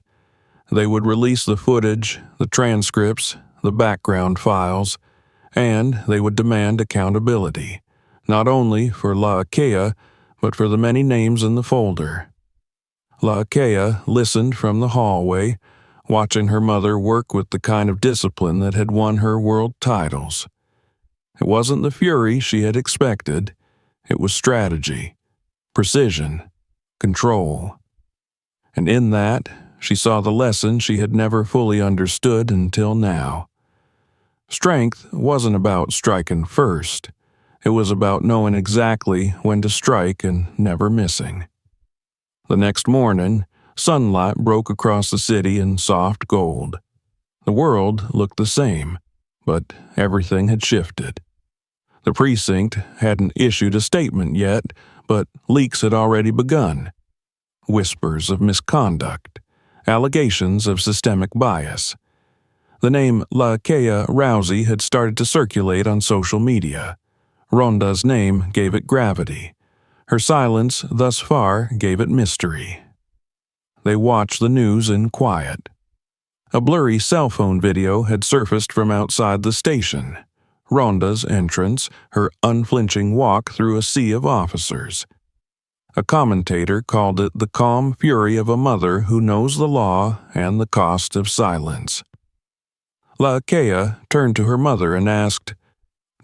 They would release the footage, the transcripts, the background files, and they would demand accountability, not only for Laakea, but for the many names in the folder. Laakea listened from the hallway, watching her mother work with the kind of discipline that had won her world titles. It wasn't the fury she had expected. It was strategy, precision, control. And in that, she saw the lesson she had never fully understood until now. Strength wasn't about striking first. It was about knowing exactly when to strike and never missing. The next morning, sunlight broke across the city in soft gold. The world looked the same, but everything had shifted. The precinct hadn't issued a statement yet, but leaks had already begun. Whispers of misconduct, allegations of systemic bias. The name Ronda Rousey had started to circulate on social media. Ronda's name gave it gravity. Her silence thus far gave it mystery. They watched the news in quiet. A blurry cell phone video had surfaced from outside the station. Ronda's entrance, her unflinching walk through a sea of officers. A commentator called it the calm fury of a mother who knows the law and the cost of silence. Laakea turned to her mother and asked,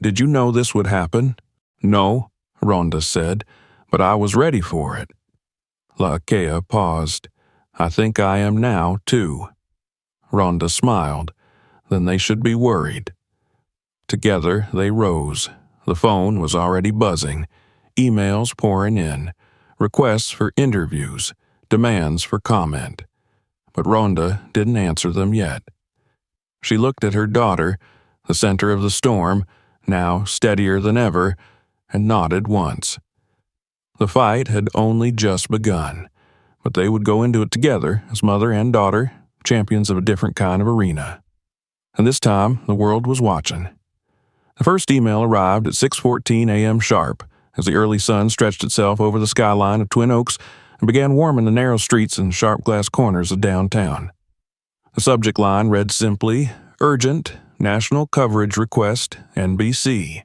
"Did you know this would happen?" "No," Ronda said, "but I was ready for it." Laakea paused. "I think I am now, too." Ronda smiled. "Then they should be worried." Together they rose. The phone was already buzzing, emails pouring in, requests for interviews, demands for comment. But Ronda didn't answer them yet. She looked at her daughter, the center of the storm, now steadier than ever, and nodded once. The fight had only just begun, but they would go into it together as mother and daughter, champions of a different kind of arena. And this time, the world was watching. The first email arrived at 6:14 a.m. sharp, as the early sun stretched itself over the skyline of Twin Oaks and began warming the narrow streets and sharp glass corners of downtown. The subject line read simply, "Urgent, National Coverage Request, NBC."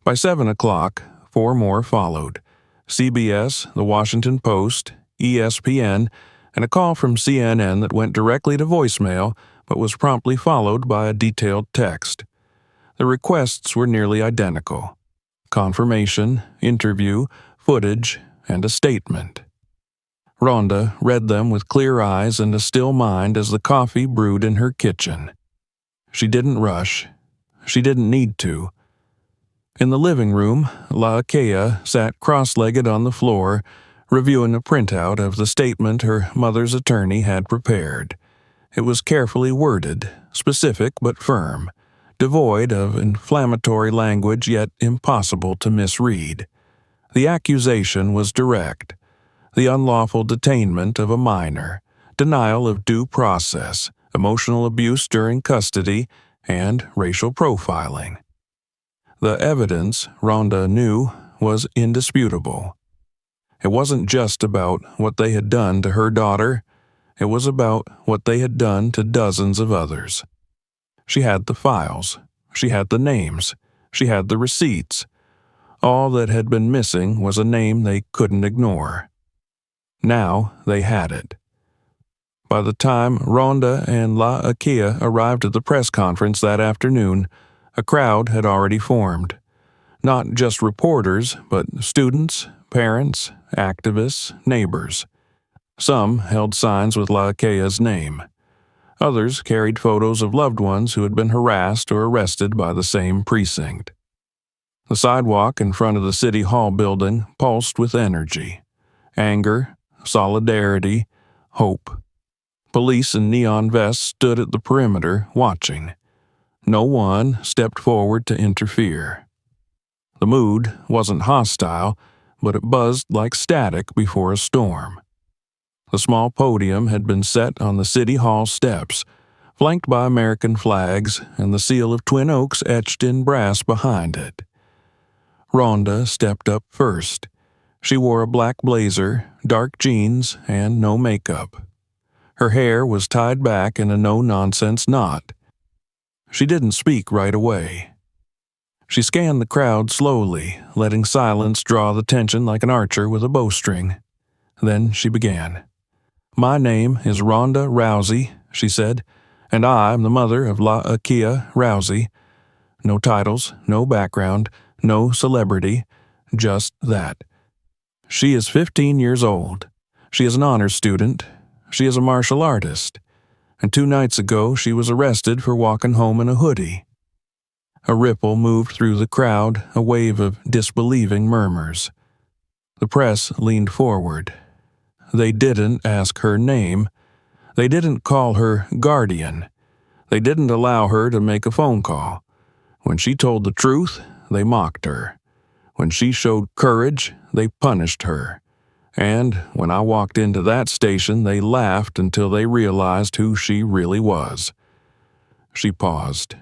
By 7 o'clock, 4 more followed. CBS, The Washington Post, ESPN, and a call from CNN that went directly to voicemail but was promptly followed by a detailed text. The requests were nearly identical. Confirmation, interview, footage, and a statement. Ronda read them with clear eyes and a still mind as the coffee brewed in her kitchen. She didn't rush. She didn't need to. In the living room, Laakea sat cross-legged on the floor, reviewing a printout of the statement her mother's attorney had prepared. It was carefully worded, specific but firm, devoid of inflammatory language yet impossible to misread. The accusation was direct: the unlawful detainment of a minor, denial of due process, emotional abuse during custody, and racial profiling. The evidence, Ronda knew, was indisputable. It wasn't just about what they had done to her daughter, it was about what they had done to dozens of others. She had the files, she had the names, she had the receipts. All that had been missing was a name they couldn't ignore. Now they had it. By the time Ronda and La Akia arrived at the press conference that afternoon, a crowd had already formed. Not just reporters, but students, parents, activists, neighbors. Some held signs with La Akia's name. Others carried photos of loved ones who had been harassed or arrested by the same precinct. The sidewalk in front of the City Hall building pulsed with energy. Anger, solidarity, hope. Police in neon vests stood at the perimeter, watching. No one stepped forward to interfere. The mood wasn't hostile, but it buzzed like static before a storm. The small podium had been set on the City Hall steps, flanked by American flags and the seal of Twin Oaks etched in brass behind it. Ronda stepped up first. She wore a black blazer, dark jeans, and no makeup. Her hair was tied back in a no-nonsense knot. She didn't speak right away. She scanned the crowd slowly, letting silence draw the tension like an archer with a bowstring. Then she began. "My name is Ronda Rousey," she said, "and I am the mother of La Akia Rousey. No titles, no background, no celebrity, just that. She is 15 years old. She is an honors student. She is a martial artist. And 2 nights ago she was arrested for walking home in a hoodie." A ripple moved through the crowd, a wave of disbelieving murmurs. The press leaned forward. They didn't ask her name. They didn't call her guardian. They didn't allow her to make a phone call. When she told the truth, they mocked her. When she showed courage, they punished her. And when I walked into that station, they laughed until they realized who she really was. She paused.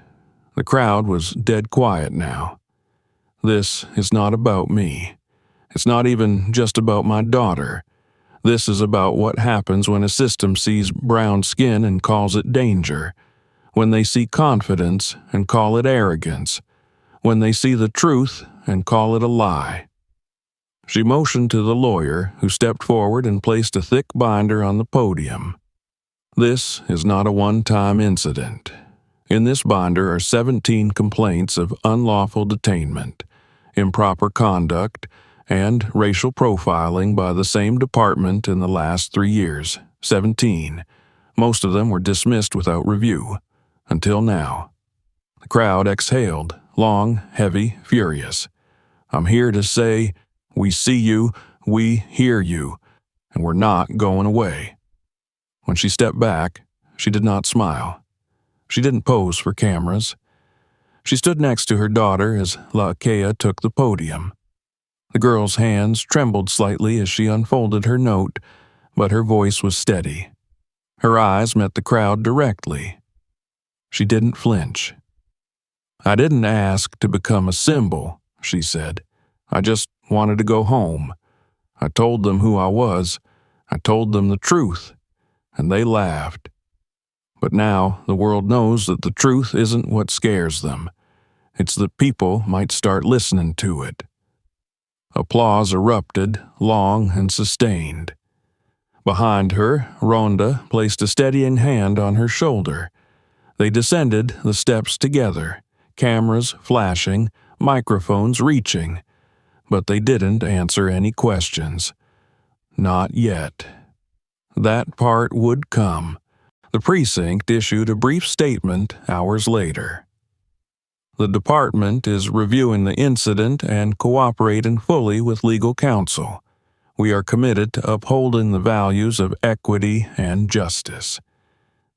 The crowd was dead quiet now. This is not about me. It's not even just about my daughter. This is about what happens when a system sees brown skin and calls it danger, when they see confidence and call it arrogance, when they see the truth and call it a lie. She motioned to the lawyer, who stepped forward and placed a thick binder on the podium. This is not a one-time incident. In this binder are 17 complaints of unlawful detainment, improper conduct, and racial profiling by the same department in the last 3 years. 17. Most of them were dismissed without review. Until now. The crowd exhaled, long, heavy, furious. "I'm here to say, we see you, we hear you, and we're not going away." When she stepped back, she did not smile. She didn't pose for cameras. She stood next to her daughter as La Akia took the podium. The girl's hands trembled slightly as she unfolded her note, but her voice was steady. Her eyes met the crowd directly. She didn't flinch. "I didn't ask to become a symbol," she said. "I just wanted to go home. I told them who I was. I told them the truth, and they laughed. But now the world knows that the truth isn't what scares them. It's that people might start listening to it." Applause erupted, long and sustained. Behind her, Ronda placed a steadying hand on her shoulder. They descended the steps together, cameras flashing, microphones reaching. But they didn't answer any questions. Not yet. That part would come. The precinct issued a brief statement hours later. "The department is reviewing the incident and cooperating fully with legal counsel. We are committed to upholding the values of equity and justice."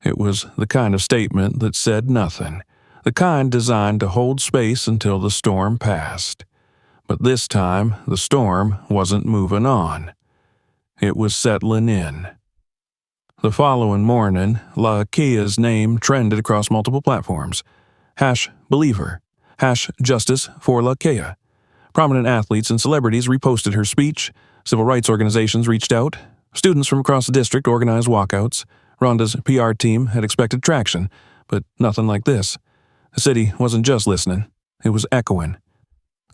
It was the kind of statement that said nothing, the kind designed to hold space until the storm passed. But this time, the storm wasn't moving on. It was settling in. The following morning, LaKea's name trended across multiple platforms. #Believer, #Justice for LaKea. Prominent athletes and celebrities reposted her speech. Civil rights organizations reached out. Students from across the district organized walkouts. Ronda's PR team had expected traction, but nothing like this. The city wasn't just listening, it was echoing.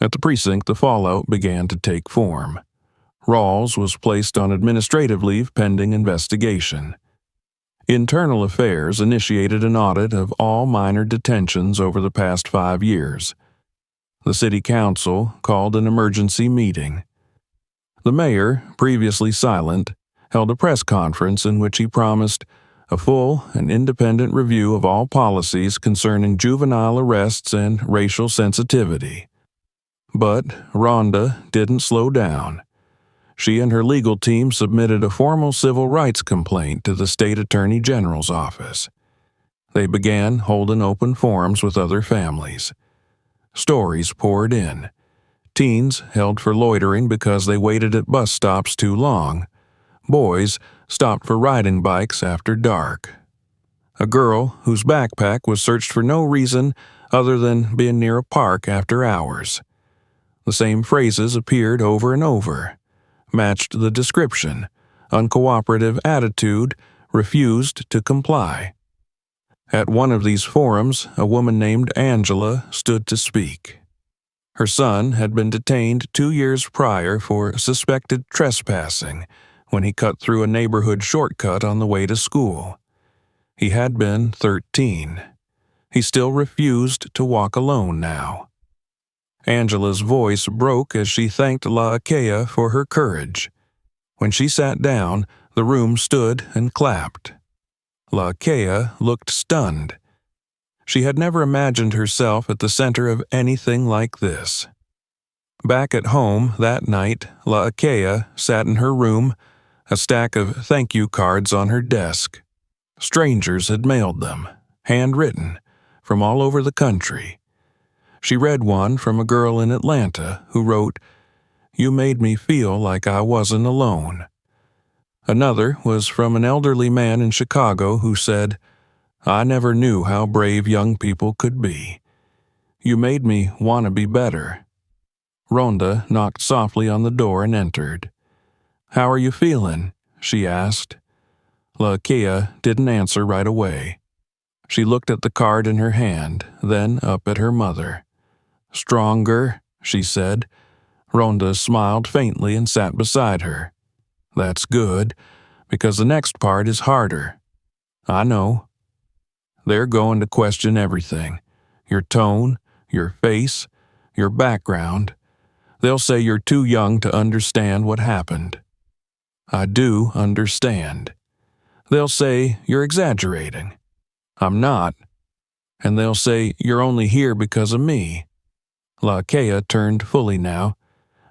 At the precinct, the fallout began to take form. Rawls was placed on administrative leave pending investigation. Internal Affairs initiated an audit of all minor detentions over the past 5 years. The city council called an emergency meeting. The mayor, previously silent, held a press conference in which he promised a full and independent review of all policies concerning juvenile arrests and racial sensitivity. But Ronda didn't slow down. She and her legal team submitted a formal civil rights complaint to the state attorney general's office. They began holding open forums with other families. Stories poured in. Teens held for loitering because they waited at bus stops too long. Boys stopped for riding bikes after dark. A girl whose backpack was searched for no reason other than being near a park after hours. The same phrases appeared over and over, matched the description: uncooperative attitude, refused to comply. At one of these forums, a woman named Angela stood to speak. Her son had been detained 2 years prior for suspected trespassing when he cut through a neighborhood shortcut on the way to school. He had been 13. He still refused to walk alone now. Angela's voice broke as she thanked LaKea for her courage. When she sat down, the room stood and clapped. LaKea looked stunned. She had never imagined herself at the center of anything like this. Back at home that night, LaKea sat in her room, a stack of thank you cards on her desk. Strangers had mailed them, handwritten, from all over the country. She read one from a girl in Atlanta who wrote, "You made me feel like I wasn't alone." Another was from an elderly man in Chicago who said, "I never knew how brave young people could be. You made me want to be better." Ronda knocked softly on the door and entered. "How are you feeling?" she asked. LaKea didn't answer right away. She looked at the card in her hand, then up at her mother. "Stronger," she said. Ronda smiled faintly and sat beside her. "That's good, because the next part is harder. I know. They're going to question everything. Your tone, your face, your background. They'll say you're too young to understand what happened. I do understand. They'll say you're exaggerating. I'm not. And they'll say you're only here because of me." LaKea turned fully now.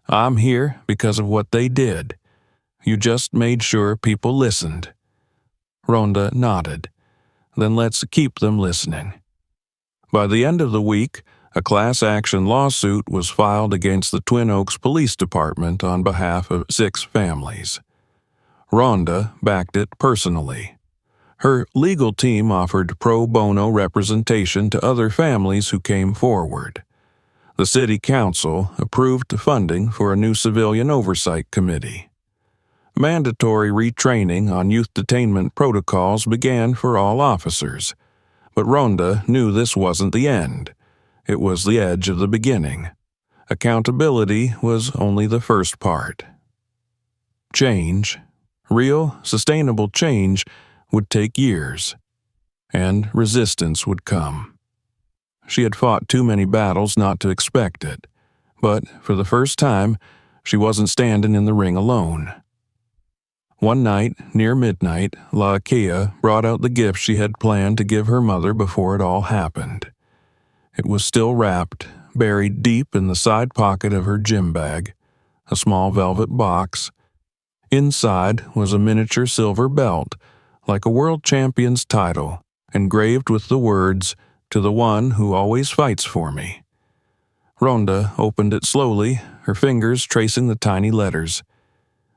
"I'm here because of what they did. You just made sure people listened." Ronda nodded. "Then let's keep them listening." By the end of the week, a class action lawsuit was filed against the Twin Oaks Police Department on behalf of 6 families. Ronda backed it personally. Her legal team offered pro bono representation to other families who came forward. The city council approved funding for a new civilian oversight committee. Mandatory retraining on youth detainment protocols began for all officers, but Ronda knew this wasn't the end. It was the edge of the beginning. Accountability was only the first part. Change, real, sustainable change, would take years, and resistance would come. She had fought too many battles not to expect it, but for the first time, she wasn't standing in the ring alone. One night, near midnight, LaKea brought out the gift she had planned to give her mother before it all happened. It was still wrapped, buried deep in the side pocket of her gym bag, a small velvet box. Inside was a miniature silver belt, like a world champion's title, engraved with the words, "To the one who always fights for me." Ronda opened it slowly, her fingers tracing the tiny letters.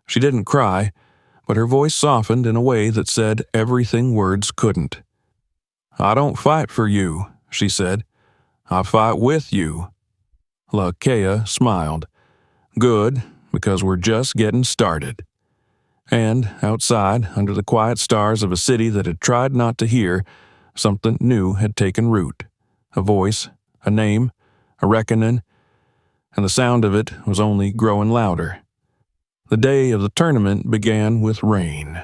She didn't cry, but her voice softened in a way that said everything words couldn't. "I don't fight for you," she said. "I fight with you." Lakea smiled. "Good, because we're just getting started." And outside, under the quiet stars of a city that had tried not to hear, something new had taken root. A voice, a name, a reckoning, and the sound of it was only growing louder. The day of the tournament began with rain.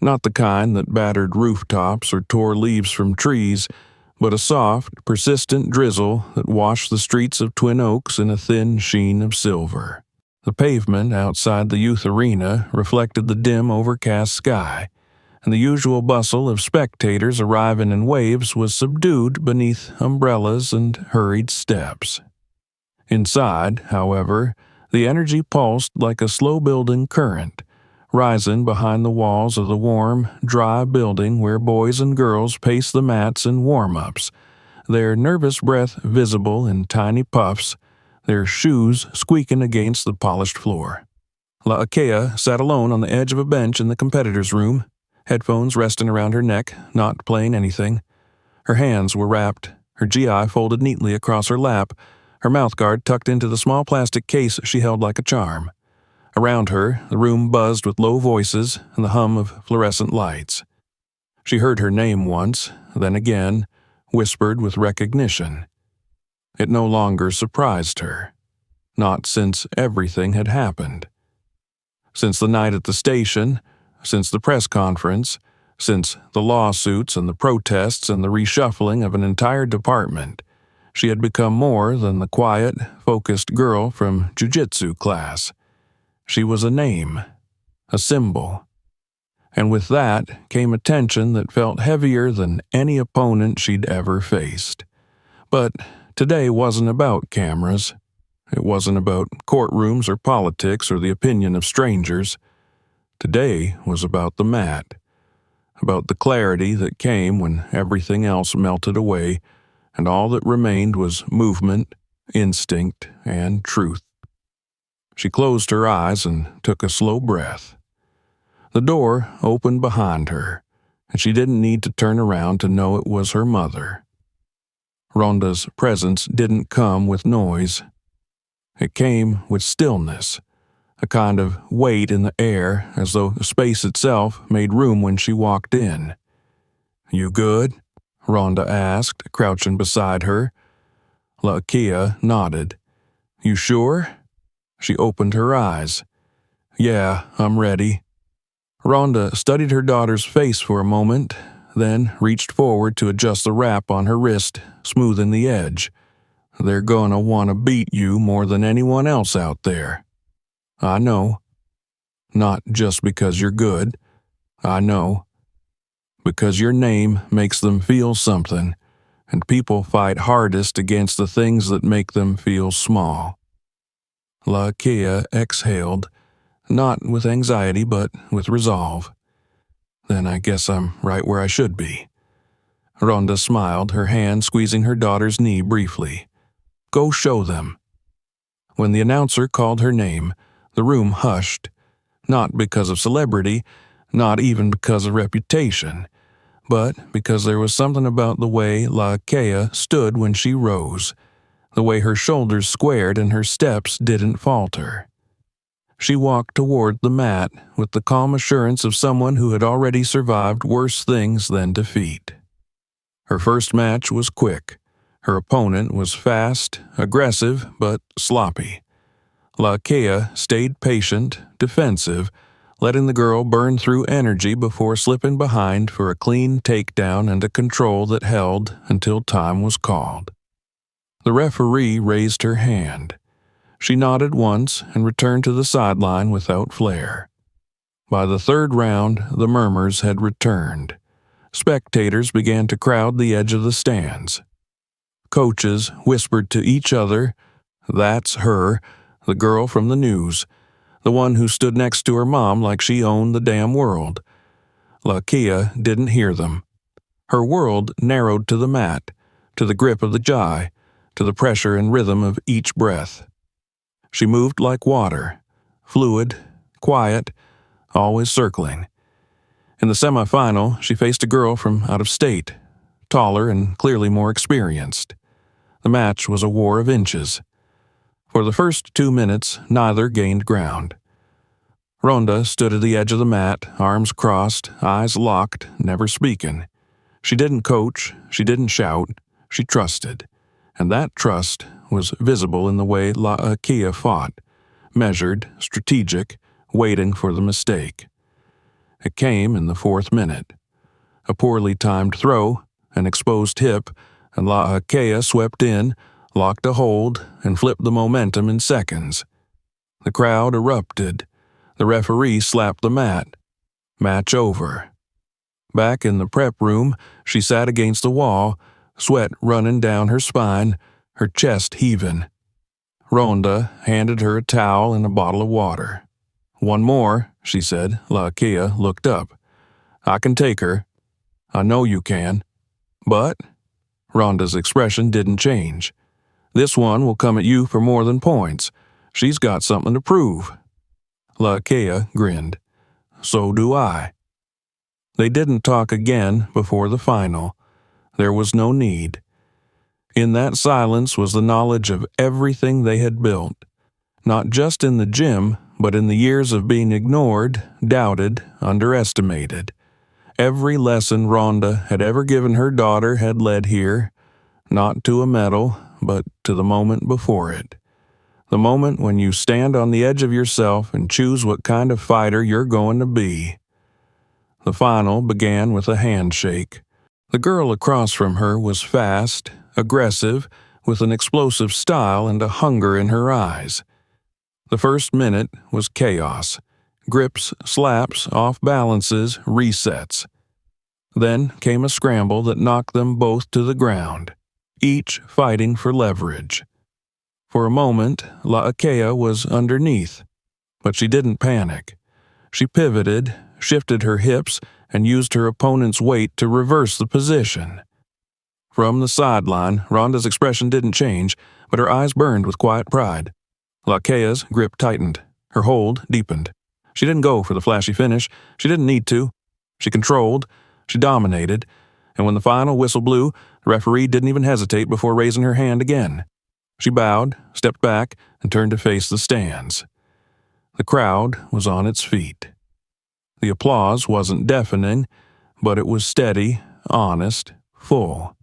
Not the kind that battered rooftops or tore leaves from trees, but a soft, persistent drizzle that washed the streets of Twin Oaks in a thin sheen of silver. The pavement outside the youth arena reflected the dim, overcast sky, and the usual bustle of spectators arriving in waves was subdued beneath umbrellas and hurried steps. Inside, however, the energy pulsed like a slow-building current, rising behind the walls of the warm, dry building where boys and girls paced the mats in warm-ups, their nervous breath visible in tiny puffs, their shoes squeaking against the polished floor. Laakea sat alone on the edge of a bench in the competitors' room, headphones resting around her neck, not playing anything. Her hands were wrapped, her GI folded neatly across her lap, her mouthguard tucked into the small plastic case she held like a charm. Around her, the room buzzed with low voices and the hum of fluorescent lights. She heard her name once, then again, whispered with recognition. It no longer surprised her. Not since everything had happened. Since the night at the station, since the press conference, since the lawsuits and the protests and the reshuffling of an entire department, she had become more than the quiet, focused girl from jiu-jitsu class. She was a name, a symbol. And with that came a tension that felt heavier than any opponent she'd ever faced. But today wasn't about cameras. It wasn't about courtrooms or politics or the opinion of strangers. Today was about the mat, about the clarity that came when everything else melted away and all that remained was movement, instinct, and truth. She closed her eyes and took a slow breath. The door opened behind her, and she didn't need to turn around to know it was her mother. Ronda's presence didn't come with noise. It came with stillness, a kind of weight in the air as though space itself made room when she walked in. "You good?" Ronda asked, crouching beside her. Laakea nodded. "You sure?" She opened her eyes. "Yeah, I'm ready." Ronda studied her daughter's face for a moment, then reached forward to adjust the wrap on her wrist, smoothing the edge. "They're gonna want to beat you more than anyone else out there." "I know." "Not just because you're good." "I know." "Because your name makes them feel something, and people fight hardest against the things that make them feel small." Laakea exhaled, not with anxiety but with resolve. "Then I guess I'm right where I should be." Ronda smiled, her hand squeezing her daughter's knee briefly. "Go show them." When the announcer called her name, the room hushed, not because of celebrity, not even because of reputation, but because there was something about the way Laakea stood when she rose, the way her shoulders squared and her steps didn't falter. She walked toward the mat with the calm assurance of someone who had already survived worse things than defeat. Her first match was quick. Her opponent was fast, aggressive, but sloppy. Laakea stayed patient, defensive, letting the girl burn through energy before slipping behind for a clean takedown and a control that held until time was called. The referee raised her hand. She nodded once and returned to the sideline without flair. By the third round, the murmurs had returned. Spectators began to crowd the edge of the stands. Coaches whispered to each other, "That's her, the girl from the news, the one who stood next to her mom like she owned the damn world." Lakia didn't hear them. Her world narrowed to the mat, to the grip of the jaw, to the pressure and rhythm of each breath. She moved like water, fluid, quiet, always circling. In the semifinal, she faced a girl from out of state, taller and clearly more experienced. The match was a war of inches. For the first 2 minutes, neither gained ground. Ronda stood at the edge of the mat, arms crossed, eyes locked, never speaking. She didn't coach, she didn't shout, she trusted. And that trust was visible in the way Lakia fought, measured, strategic, waiting for the mistake. It came in the 4th minute. A poorly timed throw, an exposed hip, and Lakia swept in, locked a hold, and flipped the momentum in seconds. The crowd erupted. The referee slapped the mat. Match over. Back in the prep room, she sat against the wall, sweat running down her spine, her chest heaving. Ronda handed her a towel and a bottle of water. "One more," she said. Lakia looked up. "I can take her. I know you can." "But," Ronda's expression didn't change, "this one will come at you for more than points. She's got something to prove." Lakia grinned. "So do I." They didn't talk again before the final. There was no need. In that silence was the knowledge of everything they had built, not just in the gym, but in the years of being ignored, doubted, underestimated. Every lesson Ronda had ever given her daughter had led here, not to a medal, but to the moment before it. The moment when you stand on the edge of yourself and choose what kind of fighter you're going to be. The final began with a handshake. The girl across from her was fast, aggressive, with an explosive style and a hunger in her eyes. The first minute was chaos. Grips, slaps, off balances, resets. Then came a scramble that knocked them both to the ground, each fighting for leverage. For a moment, Lakia was underneath, but she didn't panic. She pivoted, shifted her hips, and used her opponent's weight to reverse the position. From the sideline, Ronda's expression didn't change, but her eyes burned with quiet pride. Lakia's grip tightened. Her hold deepened. She didn't go for the flashy finish. She didn't need to. She controlled. She dominated. And when the final whistle blew, the referee didn't even hesitate before raising her hand again. She bowed, stepped back, and turned to face the stands. The crowd was on its feet. The applause wasn't deafening, but it was steady, honest, full.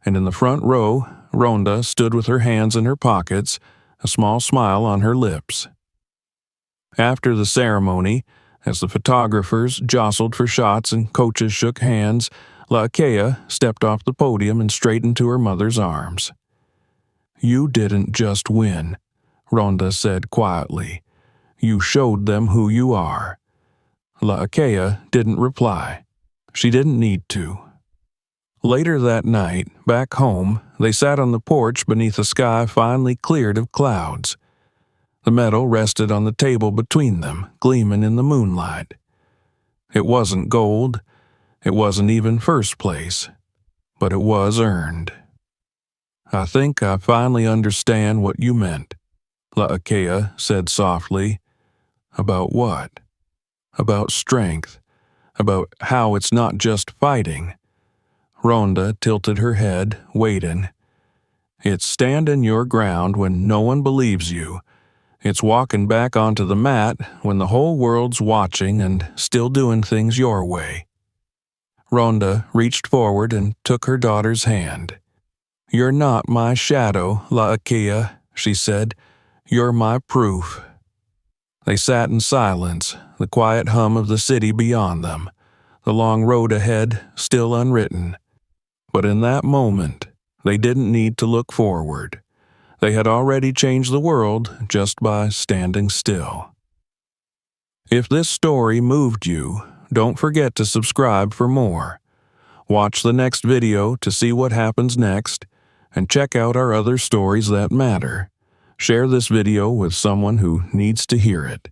And in the front row, Ronda stood with her hands in her pockets, a small smile on her lips. After the ceremony, as the photographers jostled for shots and coaches shook hands, Lakia stepped off the podium and straightened to her mother's arms. "You didn't just win," Ronda said quietly. "You showed them who you are." Lakia didn't reply. She didn't need to. Later that night, back home, they sat on the porch beneath a sky finally cleared of clouds. The medal rested on the table between them, gleaming in the moonlight. It wasn't gold. It wasn't even first place. But it was earned. "I think I finally understand what you meant," Lakia said softly. "About what?" "About strength. About how it's not just fighting." Ronda tilted her head, waiting. "It's standing your ground when no one believes you. It's walking back onto the mat when the whole world's watching and still doing things your way." Ronda reached forward and took her daughter's hand. "You're not my shadow, Lakia," she said. "You're my proof." They sat in silence, the quiet hum of the city beyond them, the long road ahead still unwritten. But in that moment, they didn't need to look forward. They had already changed the world just by standing still. If this story moved you, don't forget to subscribe for more. Watch the next video to see what happens next, and check out our other stories that matter. Share this video with someone who needs to hear it.